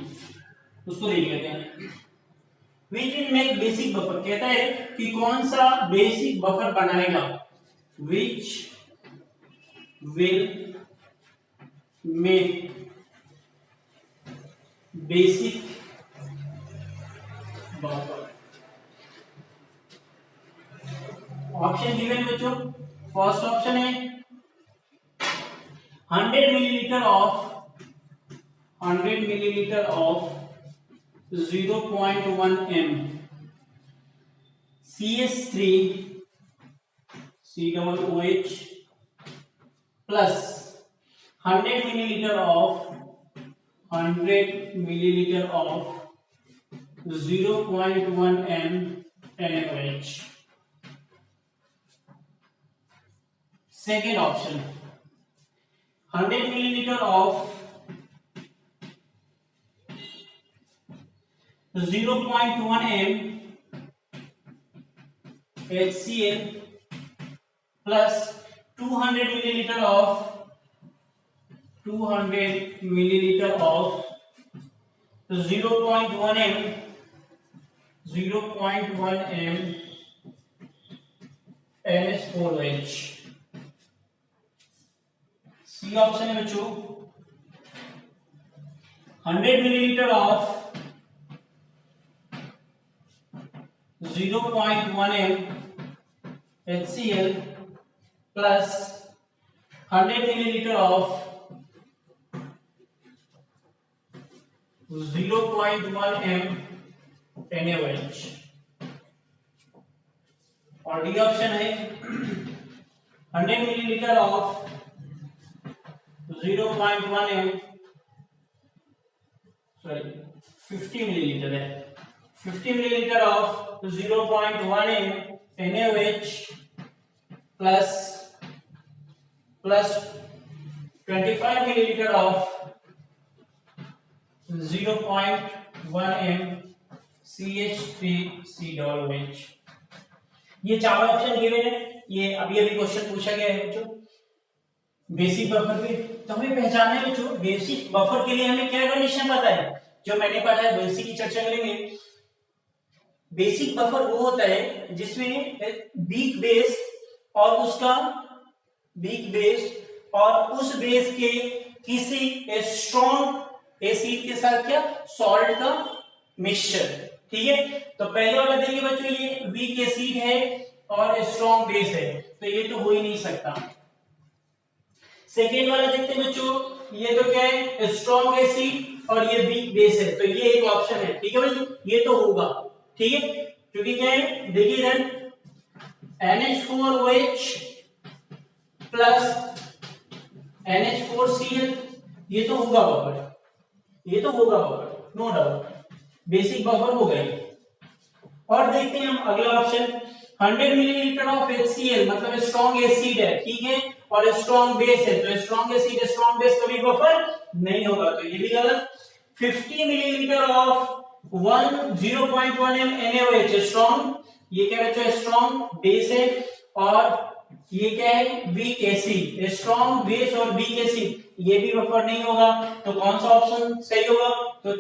उसको देख लेते हैं। Which will make basic buffer, कहता है कि कौन सा बेसिक बफर बनाएगा, which will make basic buffer। Option given है बच्चों, फर्स्ट ऑप्शन है 100 millilitre of 0.1 m CH3 COOH plus 100 milliliter of 0.1 m NaOH। Second option 100 milliliter of 0.1 m HCl plus 200 milliliter of 0.1 m NH4OH। C option है बच्चों 100 millilitre of 0.1 m HCl plus 100 milliliter of 0.1 m NaOH। और D option है 100 millilitre of 0.1 m 50 millilitre है, 50 milliliter of 0.1 m NaOH plus 25 milliliter of 0.1 m CH3COOH। ये चार option given है, ये अभी अभी क्वेश्चन पूछा गया है बच्चों बेसिक बफर पे। तो हमें पहचानना है बच्चों बेसिक बफर के लिए हमें क्या कंडीशन पता है, जो मैंने पढ़ा है बेसिक की चर्चा करेंगे। बेसिक बफर वो होता है जिसमें वीक बेस और उस बेस के किसी स्ट्रॉन्ग एसिड के साथ क्या सॉल्ट का मिक्सचर, ठीक है। तो पहले वाला देखिए बच्चों ये वीक एसिड है और स्ट्रॉन्ग बेस है, तो ये तो हो ही नहीं सकता। सेकेंड वाला देखते हैं बच्चों, ये तो क्या है स्ट्रॉन्ग एसिड और ये वीक बेस है, तो ये एक ऑप्शन है, ठीक है भाई, ये तो होगा, ठीक है। क्योंकि क्या है देखिए इधर NH4OH प्लस NH4Cl, ये तो होगा buffer, no doubt basic buffer हो गए। और देखते हैं हम अगला ऑप्शन 100 मिलीलीटर ऑफ HCl, मतलब स्ट्रॉन्ग एसिड है, ठीक है, और स्ट्रॉन्ग बेस है, तो स्ट्रॉन्ग एसिड स्ट्रॉन्ग बेस कभी बफर नहीं होगा, तो ये भी गलत। 50 millilitre of 0.1 m NaOH strong, ये क्या बच्चों स्ट्रॉन्ग बेस है, और ये क्या है वीक एसिड, स्ट्रॉन्ग बेस और वीक एसिड, ये भी बफर नहीं होगा। तो कौन सा ऑप्शन सही होगा, तो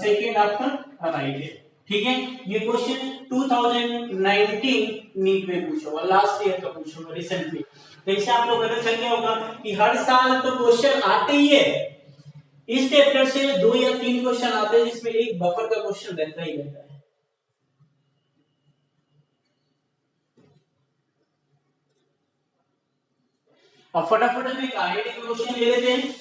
सेकंड ऑप्शन राइट है, ठीक है। ये क्वेश्चन 2019 नीट में पूछा हुआ, लास्ट ईयर का पूछा हुआ रिसेंटली। तो इससे आप लोग पता चल गया होगा कि हर साल तो क्वेश्चन आते ही है, इस चैप्टर से 2 या 3 क्वेश्चन आते हैं जिसमें एक बफर का क्वेश्चन रहता ही रहता है। अब फटाफट हम एक आईआईटी का क्वेश्चन ले लेते हैं।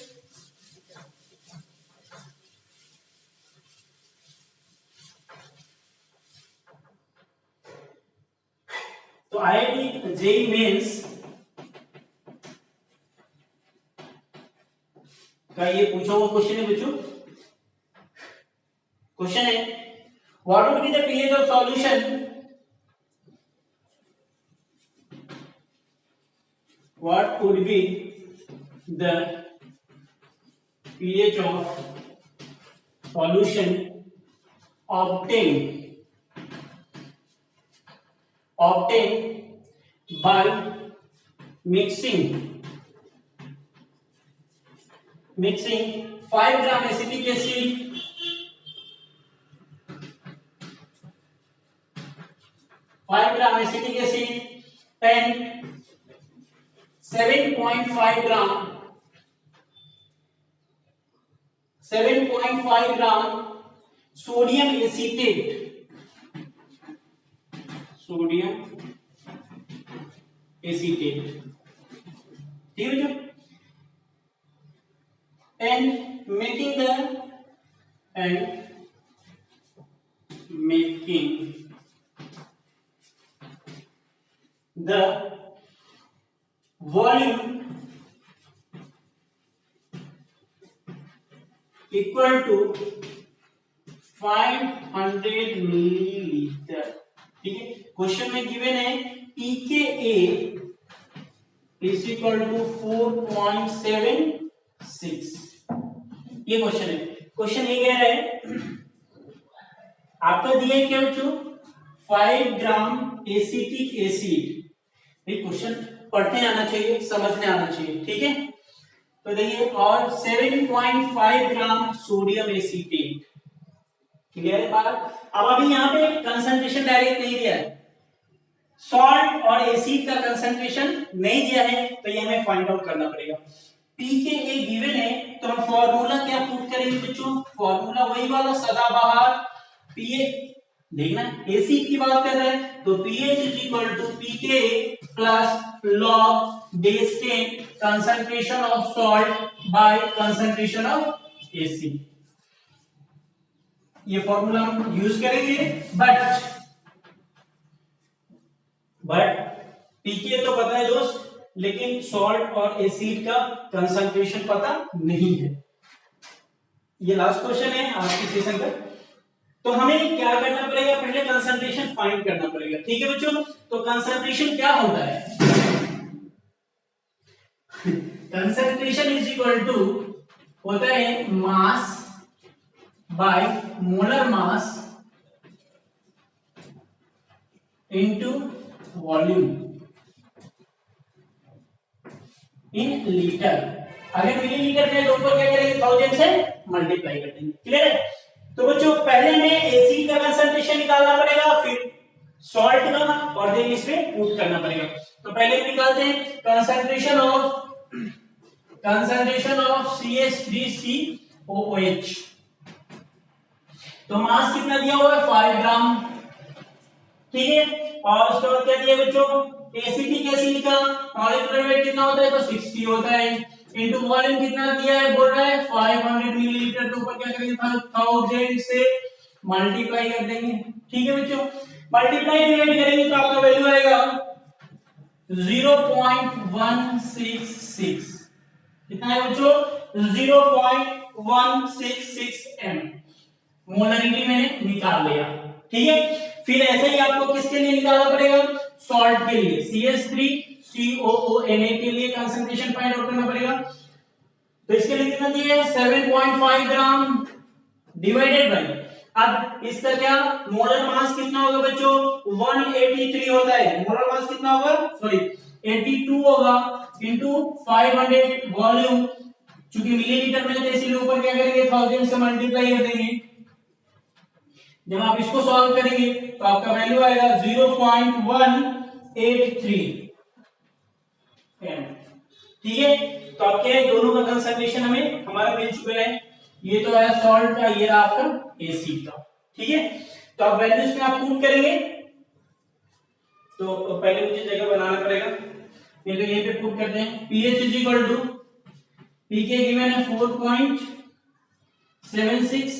तो आईआईटी जेईई मेंस का ये पूछा हुआ क्वेश्चन है बच्चों। क्वेश्चन है what would be the pH of solution, what would be the pH of solution obtained by mixing 5 gram acetic acid and 7.5 gram sodium acetate, ठीक है बच्चों, and making the volume equal to 500 millilitre. ठीक है, question में given है pKa is equal to 4.76। ये question है। Question ये कह रहा है आपका दिया है क्या बच्चों, 5 ग्राम एसिटिक एसिड। ये क्वेश्चन पढ़ने आना चाहिए, समझने आना चाहिए, ठीक है। तो देखिए, और 7.5 ग्राम सोडियम एसीटेट, क्लियर है बात। अब अभी यहाँ पे कंसंट्रेशन डायरेक्ट नहीं दिया है, सॉल्ट और एसिड का कंसंट्रेशन नहीं दिया है, तो ये हमें फाइंड आउट करना पड़ेगा। pKa गिवन है, तो हम फॉर्मूला क्या पुट करेंगे बच्चों, फॉर्मूला वही वाला सदाबहार pH, देखना एसिड की बात कर रहे हैं, तो pH is equal to pKa plus log base 10 concentration of salt by concentration of acid। ये फॉर्मूला हम यूज करेंगे, बट pKa तो पता है दोस्त, लेकिन सॉल्ट और एसिड का कंसंट्रेशन पता नहीं है। ये लास्ट क्वेश्चन है आपके सेशन का। तो हमें क्या करना पड़ेगा, पहले कंसंट्रेशन फाइंड करना पड़ेगा, ठीक है बच्चों। तो कंसंट्रेशन क्या होता है, कंसंट्रेशन इज इक्वल टू होता है mass by molar mass into volume in litre. अगर मिलीलीटर में तो ऊपर क्या करेंगे, 1000 से मल्टीप्लाई कर देंगे, क्लियर है। तो बच्चों पहले हमें एसिड का कंसंट्रेशन निकालना पड़ेगा, फिर सॉल्ट का, और देन इसमें पुट करना पड़ेगा। तो पहले निकालते हैं कंसंट्रेशन ऑफ CH3COOH। तो मास कितना दिया हुआ है, 5 ग्राम, ठीक है। और उसके बाद क्या दिया बच्चों, एसिटिक एसिड का मॉलिक्यूलर वेट कितना होता है, तो 60 होता है, इनटू वॉल्यूम कितना दिया है, बोल रहा है 500 मिलीलीटर। तो ऊपर क्या करेंगे, 1000 से मल्टीप्लाई कर देंगे, ठीक है बच्चों। मल्टीप्लाई डिवाइड करेंगे तो आपका वैल्यू आएगा 0.166। कितना है बच्चों, 0.166 m मोलरिटी मैंने निकाल लिया, ठीक है। फिर ऐसे ही आपको किसके लिए निकालना पड़ेगा, सॉल्ट के लिए, CH3COONA के लिए कंसंट्रेशन फाइंड आउट करना पड़ेगा। तो इसके लिए कितना दिया है, 7.5 ग्राम डिवाइडेड बाय, अब इसका क्या मोलर मास कितना होगा बच्चों, 183 होता है। मोलर मास कितना होगा, सॉरी 82 होगा, इनटू 500 वॉल्यूम, क्योंकि मिलीलीटर में तो इसीलिए ऊपर क्या करेंगे, 1000 से मल्टीप्लाई कर देंगे। जब आप इसको सॉल्व करेंगे तो आपका वैल्यू आएगा 0.183 m, ठीक है। तो आपके दोनों का कंसंट्रेशन हमें हमारा मिल चुका है। ये तो है सॉल्ट का, ये रहा आपका एसिड का, ठीक है। तो आप वैल्यूज में आप पुट करेंगे, तो पहले मुझे जगह बनाना पड़ेगा। ये तो यहीं पे पुट करते हैं pH is equal to pK given है 4.76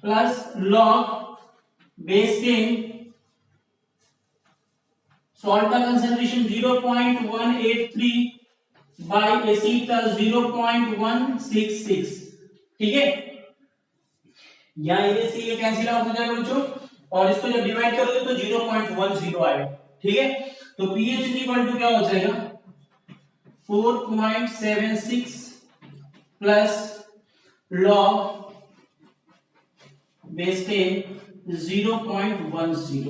प्लस log बेस 10 सॉल्ट का कंसंट्रेशन 0.183 बाय एसिड का 0.166 ठीक है। यहाँ ये से ये कैंसिल आउट हो जाएगा बच्चों और इसको जब डिवाइड करोगे तो 0.10 आएगा ठीक है। तो pH इज इक्वल टू क्या हो जाएगा 4.76 प्लस log बेस 10 0.10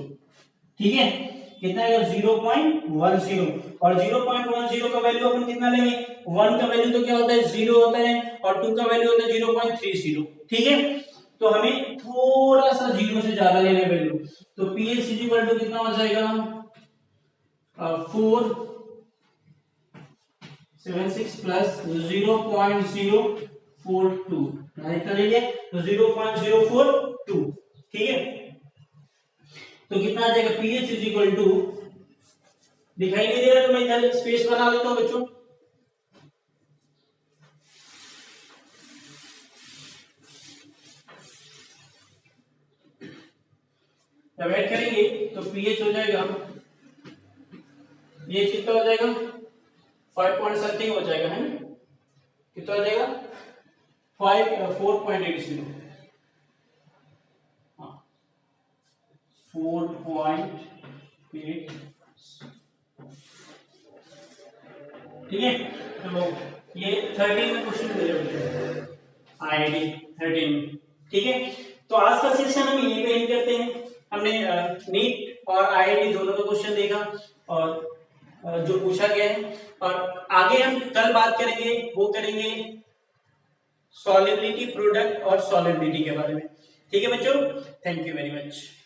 ठीक है। कितना है 0.10 और 0.10 का वैल्यू अपन कितना लेंगे 1 का वैल्यू तो क्या होता है 0 होता है और 2 का वैल्यू होता है 0.30 ठीक है। तो हमें थोड़ा सा 0 से ज्यादा लेना है वैल्यू तो pH इज इक्वल टू कितना हो जाएगा 4.76 प्लस 0.042 इतना ले लिया तो 0.042 ठीक है। तो कितना आ जाएगा pH इज इक्वल टू दिखाई नहीं दे रहा तो मैं इधर स्पेस बना लेता हूं बच्चों जब ऐड करेंगे तो pH हो जाएगा ये कितना हो जाएगा 5 पॉइंट समथिंग हो जाएगा है ना कितना हो जाएगा 4.80 4.8 ठीक है। तो ये 13 में क्वेश्चन मिले आईआईटी 13 ठीक है। तो आज का सेशन हम यहीं पे एंड करते हैं। हमने नीट और आईआईटी दोनों का क्वेश्चन देखा और जो पूछा गया है और आगे हम कल बात करेंगे वो करेंगे सॉल्युबिलिटी प्रोडक्ट और सॉल्युबिलिटी के बारे में ठीक है बच्चों। Thank you very much.